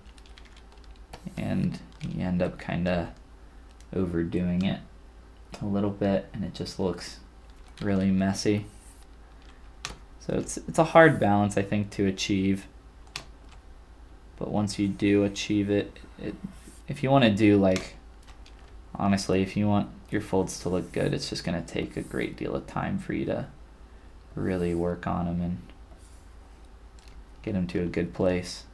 and you end up kind of overdoing it a little bit, and it just looks really messy. So it's a hard balance, I think, to achieve. But once you do achieve it, if you want to do, like, honestly, if you want your folds to look good, it's just going to take a great deal of time for you to really work on them and get them to a good place.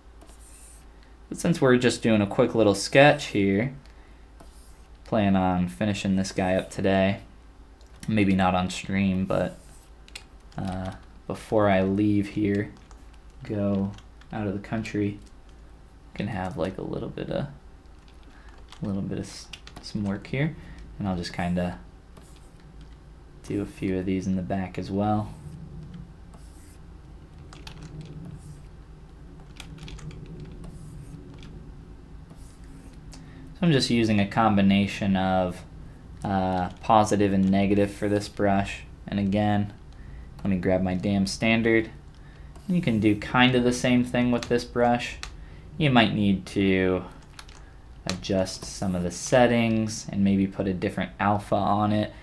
But since we're just doing a quick little sketch here, plan on finishing this guy up today. Maybe not on stream, but before I leave here, go out of the country, can have like a little bit of some work here, and I'll just kind of do a few of these in the back as well. So I'm just using a combination of positive and negative for this brush, and again, let me grab my damn standard. You can do kind of the same thing with this brush. You might need to adjust some of the settings and maybe put a different alpha on it.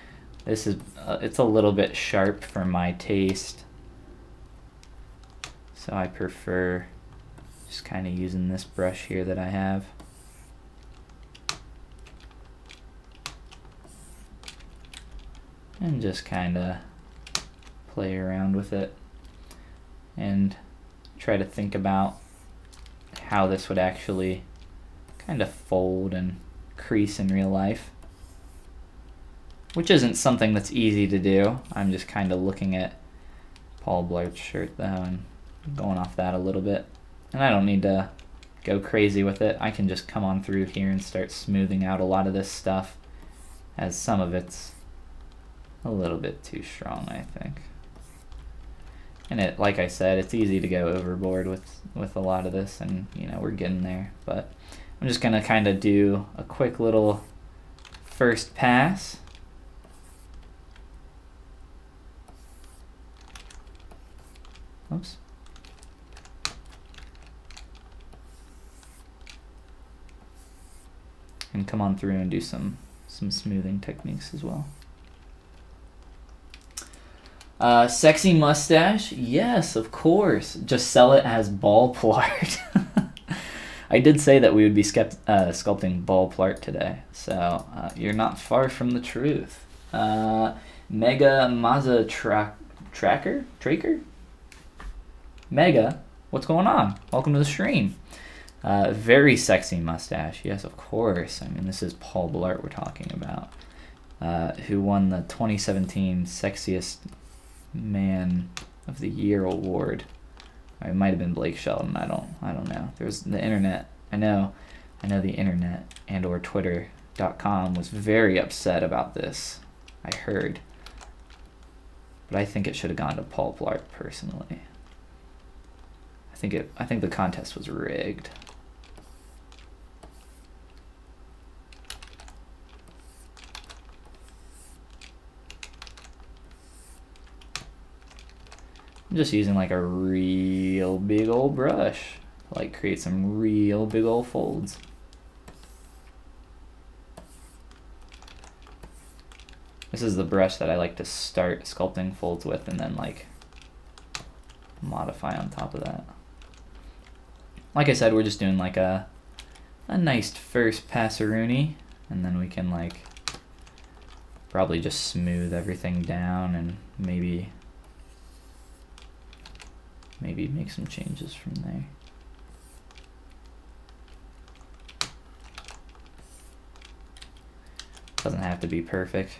This is it's a little bit sharp for my taste, so I prefer just kind of using this brush here that I have. And just kind of play around with it and try to think about how this would actually kind of fold and crease in real life, which isn't something that's easy to do. I'm just kind of looking at Paul Blart's shirt though and going off that a little bit, and I don't need to go crazy with it. I can just come on through here and start smoothing out a lot of this stuff, as some of it's a little bit too strong, I think. And it, like I said, it's easy to go overboard with a lot of this, and you know, we're getting there. But I'm just gonna kind of do a quick little first pass. Oops. And come on through and do some smoothing techniques as well. Sexy mustache, yes, of course. Just sell it as BAUL PLART. I did say that we would be sculpting BAUL PLART today, so you're not far from the truth. Mega Mazza Tracker? Mega, what's going on? Welcome to the stream. Very sexy mustache, yes, of course. I mean, this is Paul Blart we're talking about, who won the 2017 Sexiest Man of the Year award. It might have been Blake Shelton. I don't know. There's the internet. I know the internet and or Twitter.com was very upset about this. I heard, but I think it should have gone to Paul Blart personally. I think the contest was rigged. I'm just using like a real big old brush to like create some real big old folds. This is the brush that I like to start sculpting folds with and then like modify on top of that. Like I said, we're just doing like a nice first passeroonie, and then we can like probably just smooth everything down and maybe make some changes from there. Doesn't have to be perfect.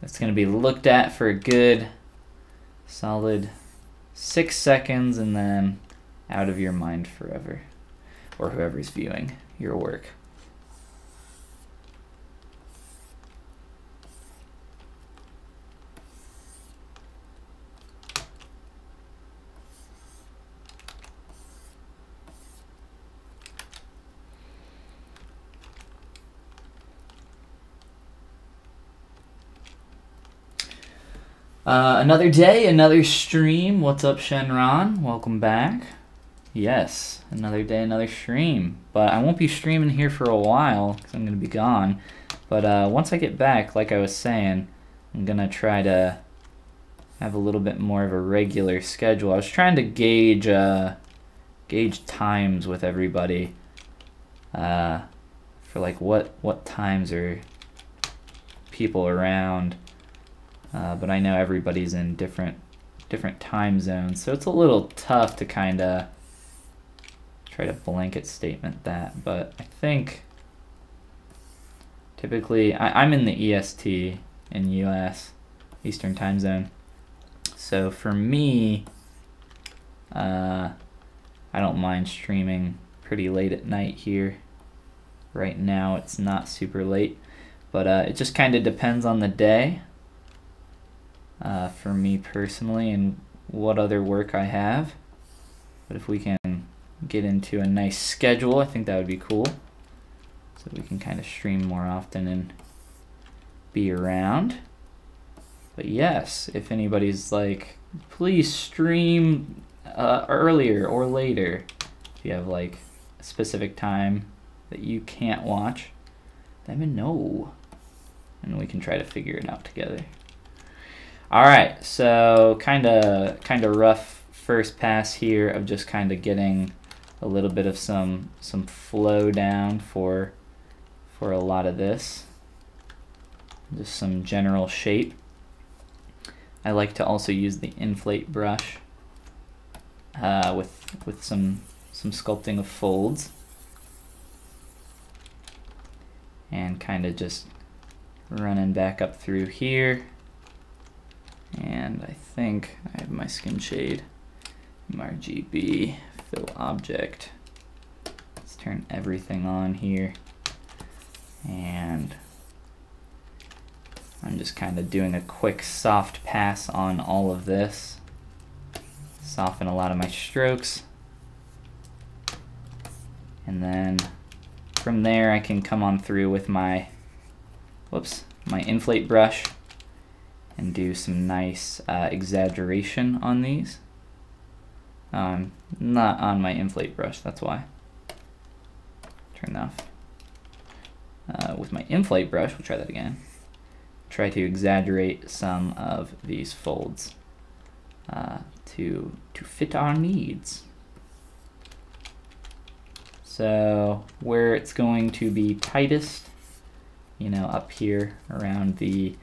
It's going to be looked at for a good solid 6 seconds and then out of your mind forever, or whoever's viewing your work. Another day, another stream. What's up, Shenron? Welcome back. Yes, another day, another stream. But I won't be streaming here for a while because I'm going to be gone. But once I get back, like I was saying, I'm going to try to have a little bit more of a regular schedule. I was trying to gauge times with everybody for like what times are people around. But I know everybody's in different time zones, so it's a little tough to kind of try to blanket statement that. But I think typically I'm in the EST in US, Eastern Time Zone. So for me, I don't mind streaming pretty late at night here. Right now it's not super late, but it just kind of depends on the day. For me personally and what other work I have. But if we can get into a nice schedule, I think that would be cool. So we can kind of stream more often and be around. But yes, if anybody's like, please stream earlier or later. If you have like a specific time that you can't watch, let me know. And we can try to figure it out together. Alright, so kinda rough first pass here of just kinda getting a little bit of some flow down for a lot of this. Just some general shape. I like to also use the inflate brush with some sculpting of folds. And kinda just running back up through here. And I think I have my skin shade, RGB, fill object. Let's turn everything on here. And I'm just kind of doing a quick soft pass on all of this. Soften a lot of my strokes. And then from there I can come on through with my, my inflate brush and do some nice exaggeration on these. Not on my inflate brush, that's why. Turn that off. With my inflate brush, we'll try that again. Try to exaggerate some of these folds to fit our needs. So where it's going to be tightest, you know, up here around the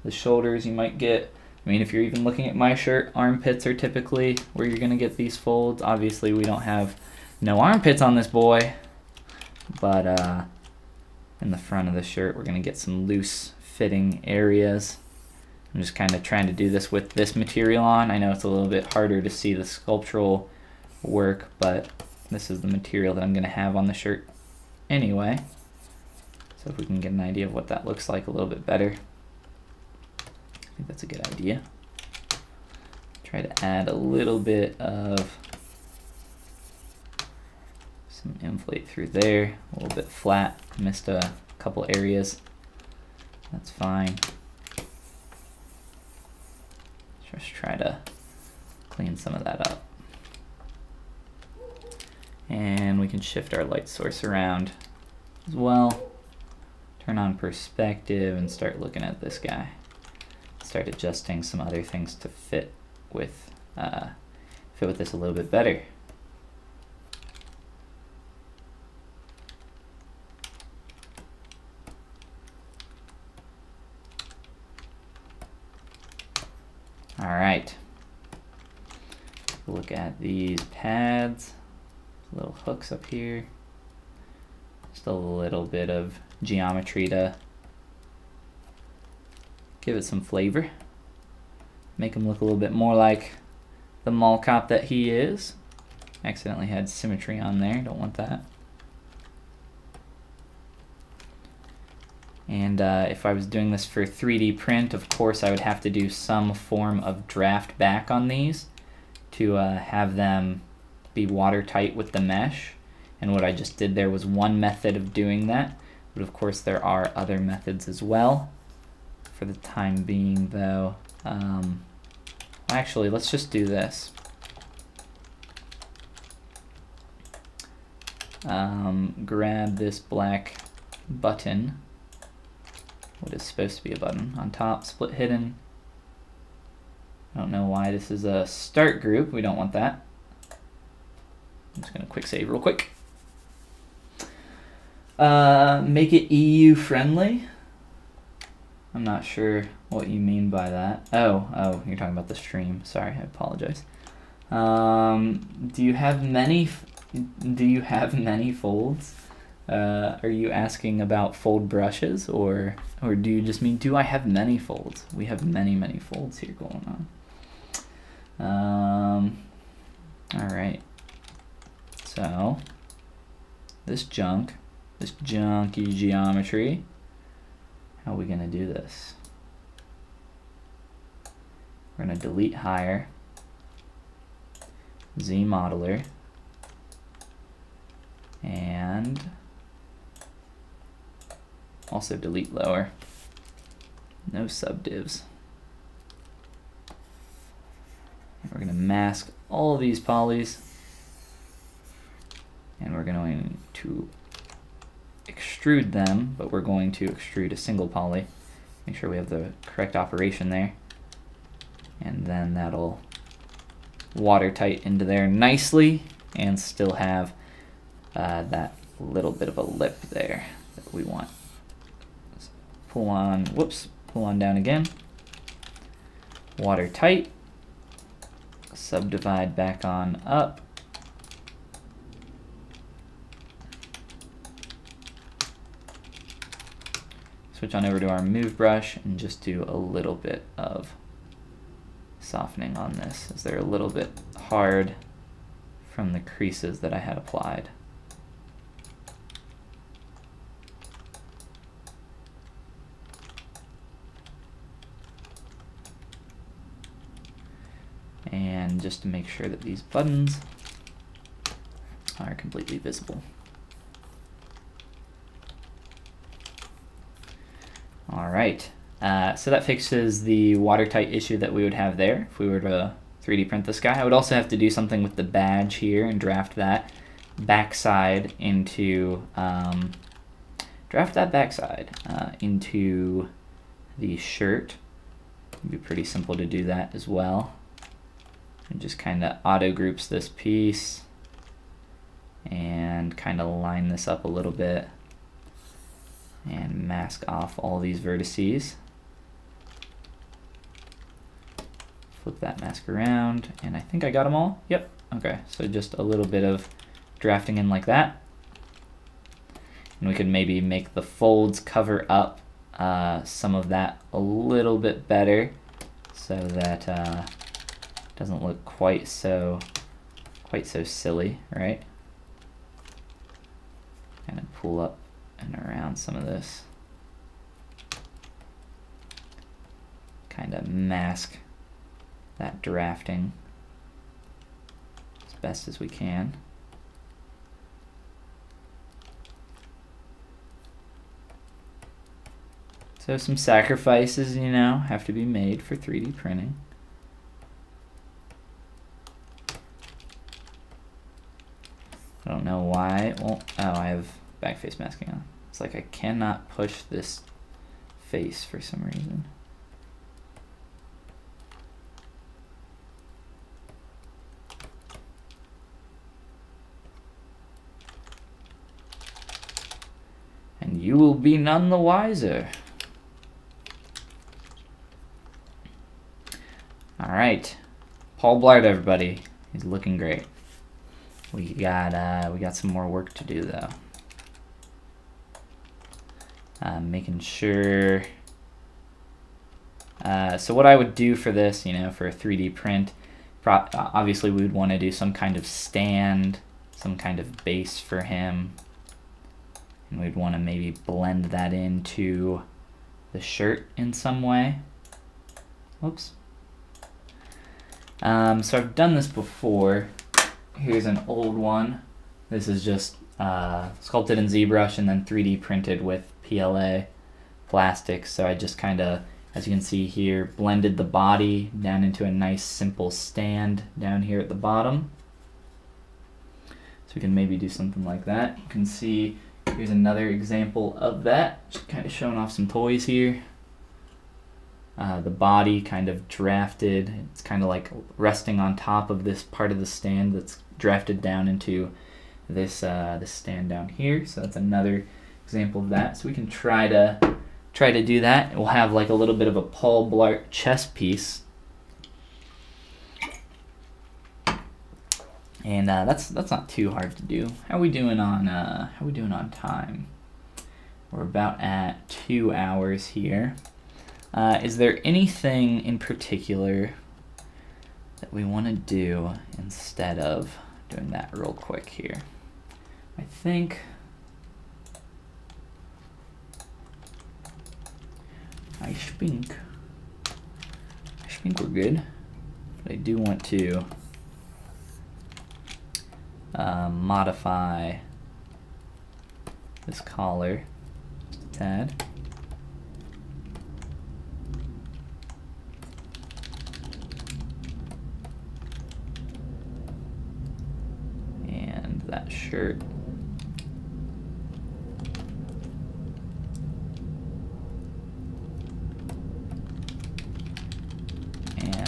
shoulders, you might get, I mean, if you're even looking at my shirt, armpits are typically where you're gonna get these folds. Obviously we don't have no armpits on this boy, but in the front of the shirt we're gonna get some loose fitting areas. I'm just kind of trying to do this with this material on. I know it's a little bit harder to see the sculptural work, but this is the material that I'm gonna have on the shirt anyway. So if we can get an idea of what that looks like a little bit better. I think that's a good idea. Try to add a little bit of some inflate through there, a little bit flat, missed a couple areas. That's fine. Just try to clean some of that up. And we can shift our light source around as well. Turn on perspective and start looking at this guy. Start adjusting some other things to fit with this a little bit better. All right. Look at these pads, little hooks up here. Just a little bit of geometry to give it some flavor. Make him look a little bit more like the mall cop that he is. Accidentally had symmetry on there, don't want that. And if I was doing this for 3D print, of course I would have to do some form of draft back on these to have them be watertight with the mesh. And what I just did there was one method of doing that, but of course there are other methods as well. For the time being though, Actually, let's just do this. Grab this black button, what is supposed to be a button, on top, split hidden. I don't know why this is a start group. We don't want that. I'm just gonna quick save real quick. Make it EU friendly. I'm not sure what you mean by that. Oh, you're talking about the stream. Sorry, I apologize. Do you have many folds? Are you asking about fold brushes, or do you just mean, do I have many folds? We have many folds here going on. All right. So this junky geometry, how are we gonna do this? We're gonna delete higher, Z modeler, and also delete lower. No subdivs. And we're gonna mask all of these polys, and we're going to extrude them, but we're going to extrude a single poly. Make sure we have the correct operation there. And then that'll watertight into there nicely and still have that little bit of a lip there that we want. So pull on down again. Watertight. Subdivide back on up. Switch on over to our move brush and just do a little bit of softening on this, as they're a little bit hard from the creases that I had applied. And just to make sure that these buttons are completely visible. All right, so that fixes the watertight issue that we would have there if we were to 3D print this guy. I would also have to do something with the badge here and draft that backside into into the shirt. It'd be pretty simple to do that as well. And just kind of auto groups this piece and kind of line this up a little bit and mask off all these vertices. Flip that mask around, and I think I got them all. Yep, okay, so just a little bit of drafting in like that. And we could maybe make the folds cover up some of that a little bit better so that it doesn't look quite so silly, right? Kind of pull up and around some of this. Kind of mask that drafting as best as we can. So some sacrifices, you know, have to be made for 3D printing. I don't know why. Well, oh, I have back face masking on. It's like I cannot push this face for some reason. And you will be none the wiser. All right, Paul Blart, everybody. He's looking great. We got some more work to do though. Making sure. So what I would do for this, you know, for a 3D print, obviously we would want to do some kind of stand, some kind of base for him, and we'd want to maybe blend that into the shirt in some way. Whoops. So I've done this before. Here's an old one. This is just sculpted in ZBrush and then 3D printed with PLA plastics. So I just kind of as you can see here, blended the body down into a nice simple stand down here at the bottom. So we can maybe do something like that. You can see here's another example of that, just kind of showing off some toys here. The body kind of drafted, it's kind of like resting on top of this part of the stand that's drafted down into this this stand down here. So that's another example of that. So we can try to do that. We'll have like a little bit of a BAUL Blart chess piece, and that's not too hard to do. How we doing on time? We're about at 2 hours here. Is there anything in particular that we want to do instead of doing that real quick here? I think we're good, but I do want to modify this collar just a tad. And that shirt.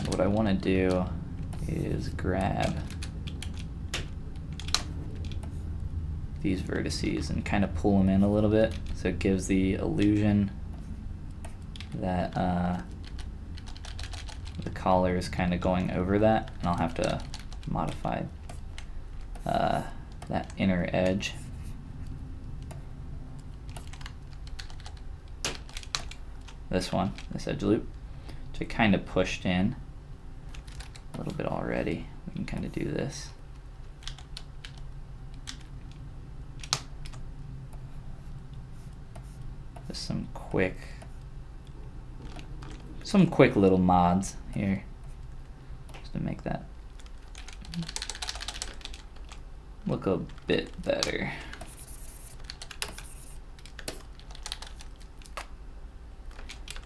What I want to do is grab these vertices and kind of pull them in a little bit, so it gives the illusion that the collar is kind of going over that, and I'll have to modify that inner edge. This edge loop, which I kind of pushed in a little bit already. We can kind of do this. Just some quick little mods here, just to make that look a bit better.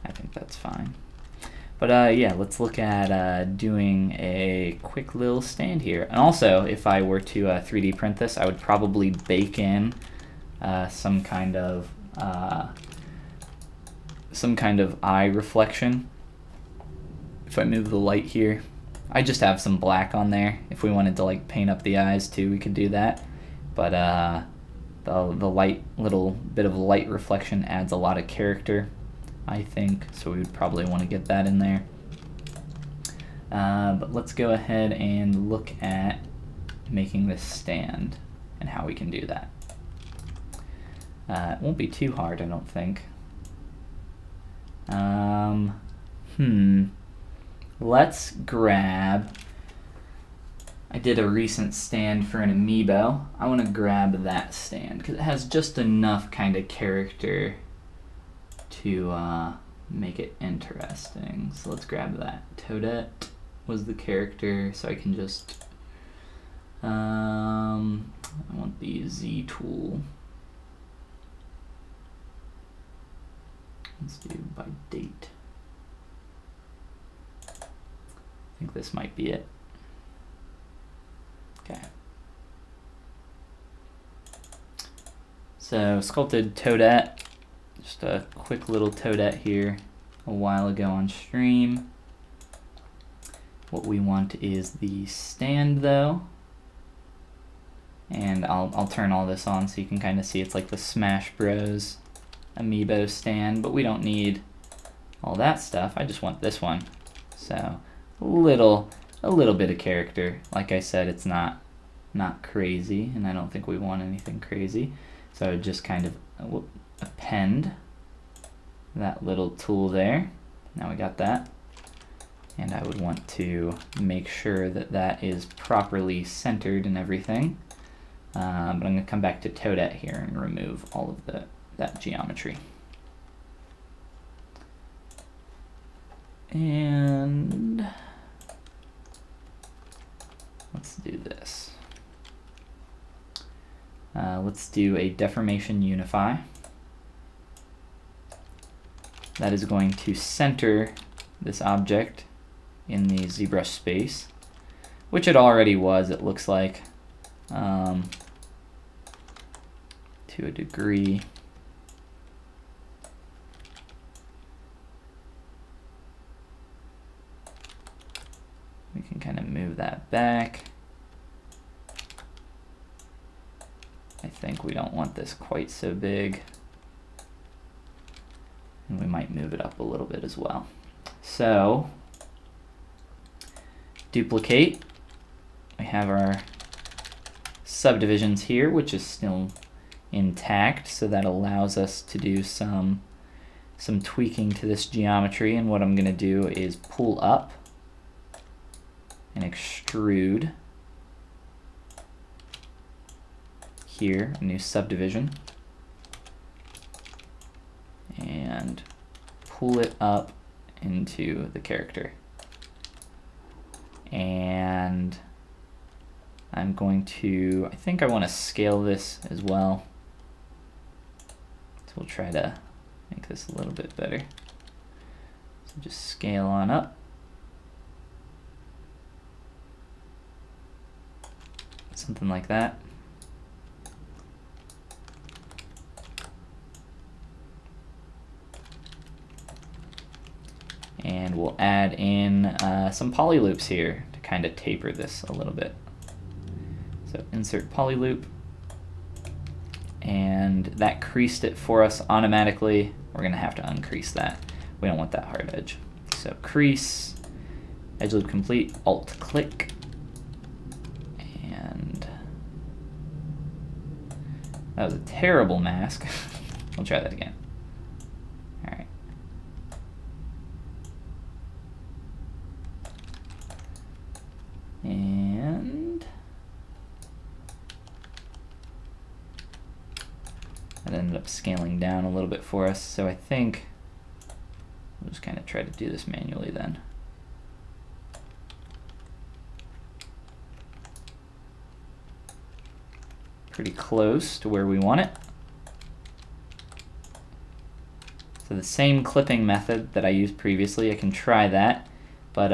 I think that's fine. But yeah, let's look at doing a quick little stand here. And also, if I were to 3D print this, I would probably bake in some kind of eye reflection. If I move the light here, I just have some black on there. If we wanted to like paint up the eyes too, we could do that. But the light, little bit of light reflection adds a lot of character, I think, so we would probably want to get that in there. But let's go ahead and look at making this stand and how we can do that. It won't be too hard, I don't think. Let's grab, I did a recent stand for an amiibo. I want to grab that stand because it has just enough kind of character to make it interesting. So let's grab that. Toadette was the character, so I can just I want the Z tool. Let's do by date. I think this might be it. Okay. So sculpted Toadette. Just a quick little Toadette here a while ago on stream. What we want is the stand though. And I'll turn all this on so you can kind of see it's like the Smash Bros. Amiibo stand, but we don't need all that stuff. I just want this one. So a little bit of character. Like I said, it's not crazy, and I don't think we want anything crazy. So I would just kind of append that little tool there. Now we got that. And I would want to make sure that that is properly centered and everything. But I'm going to come back to Toadette here and remove all of that geometry. And let's do this. Let's do a deformation unify. that is going to center this object in the ZBrush space, which it already was, it looks like, to a degree. We can kind of move that back. I think we don't want this quite so big. And we might move it up a little bit as well. So, duplicate. We have our subdivisions here, which is still intact, so that allows us to do some tweaking to this geometry. And what I'm going to do is pull up and extrude here, a new subdivision, and pull it up into the character. And I'm going to, I think I want to scale this as well. So we'll try to make this a little bit better. So just scale on up. Something like that. And we'll add in some poly loops here to kind of taper this a little bit. So insert poly loop, and that creased it for us automatically. We're gonna have to uncrease that. We don't want that hard edge. So crease, edge loop complete, alt click, and that was a terrible mask. We'll try that again. All right. And that ended up scaling down a little bit for us, so I think we'll just kind of try to do this manually then. Pretty close to where we want it. So the same clipping method that I used previously, I can try that, but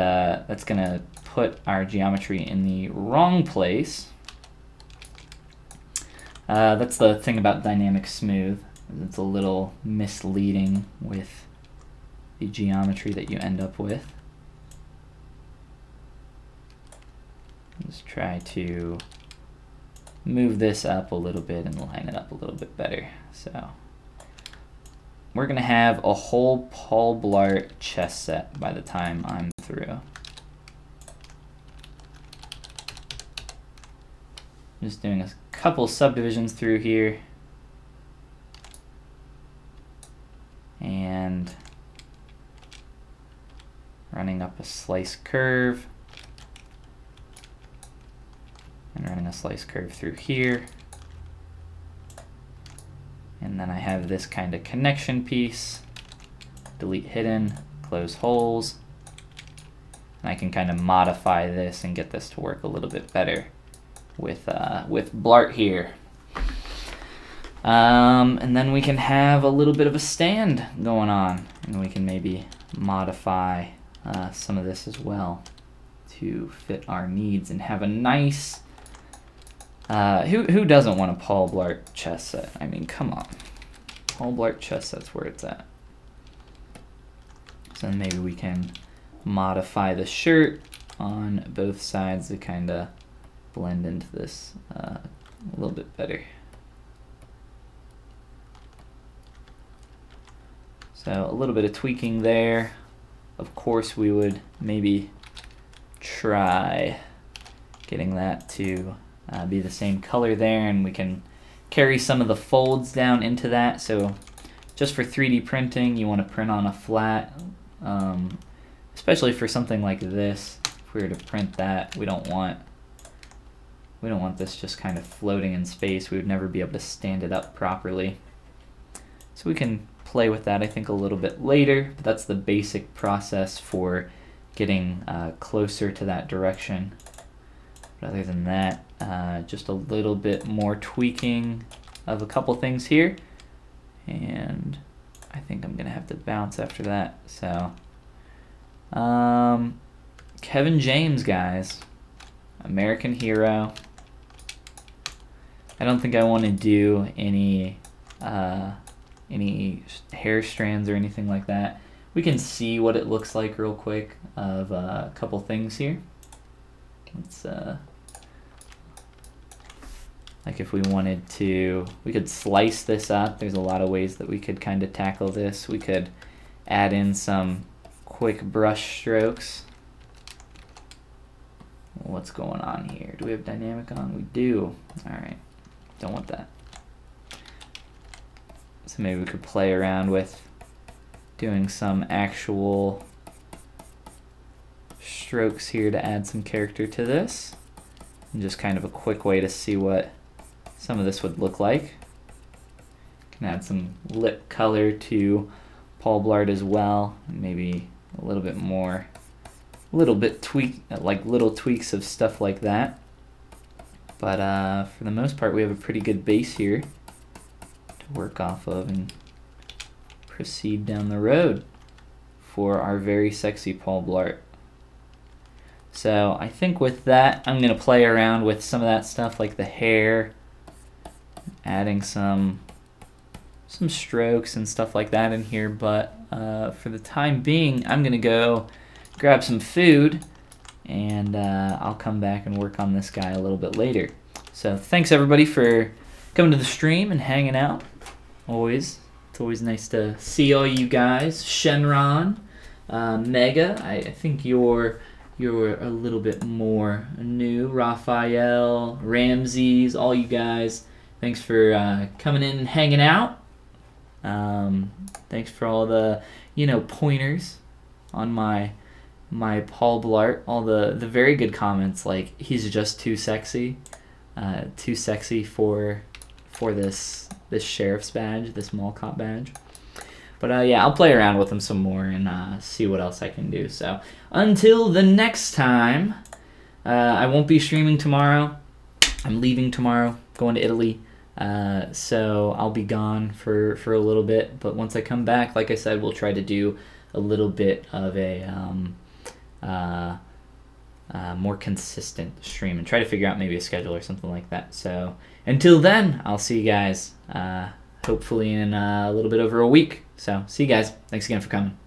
that's gonna put our geometry in the wrong place. That's the thing about dynamic smooth. It's a little misleading with the geometry that you end up with. Let's try to move this up a little bit and line it up a little bit better. So we're gonna have a whole BAUL Blart chess set by the time I'm through. Just doing a couple subdivisions through here, and running up a slice curve, and running a slice curve through here. And then I have this kind of connection piece, delete hidden, close holes, and I can kind of modify this and get this to work a little bit better with Blart here. And then we can have a little bit of a stand going on, and we can maybe modify some of this as well to fit our needs and have a nice, who doesn't want a BAUL Blart chess set? I mean, come on. BAUL Blart chess set's where it's at. So then maybe we can modify the shirt on both sides to kind of blend into this a little bit better. So a little bit of tweaking there. Of course, we would maybe try getting that to be the same color there, and we can carry some of the folds down into that. So just for 3D printing, you want to print on a flat, especially for something like this. If we were to print that, we don't want this just kind of floating in space. We would never be able to stand it up properly. So we can play with that, I think, a little bit later, but that's the basic process for getting closer to that direction. But other than that, just a little bit more tweaking of a couple things here, and I think I'm gonna have to bounce after that. So, Kevin James, guys, American hero. I don't think I want to do any hair strands or anything like that. We can see what it looks like real quick of a couple things here. Let's like if we wanted to, we could slice this up. There's a lot of ways that we could kind of tackle this. We could add in some quick brush strokes. What's going on here? Do we have dynamic on? We do. All right, don't want that. So maybe we could play around with doing some actual strokes here to add some character to this. And just kind of a quick way to see what some of this would look like. Can add some lip color to Paul Blart as well. Maybe a little bit more, little tweaks of stuff like that. But for the most part, we have a pretty good base here to work off of and proceed down the road for our very sexy Paul Blart. So I think with that, I'm going to play around with some of that stuff like the hair, adding some strokes and stuff like that in here. But for the time being, I'm going to go grab some food, and I'll come back and work on this guy a little bit later. So thanks everybody for coming to the stream and hanging out. It's always nice to see all you guys. Shenron, Mega, I think you're a little bit more new. Raphael, Ramses, all you guys, thanks for coming in and hanging out. Thanks for all the pointers on my Paul Blart, all the very good comments, like he's just too sexy for this sheriff's badge, this mall cop badge. But yeah, I'll play around with them some more and see what else I can do. So until the next time, I won't be streaming tomorrow. I'm leaving tomorrow, going to Italy. So I'll be gone for a little bit. But once I come back, like I said, we'll try to do a little bit of a more consistent stream and try to figure out maybe a schedule or something like that. So until then, I'll see you guys hopefully in a little bit over a week. So see you guys. Thanks again for coming.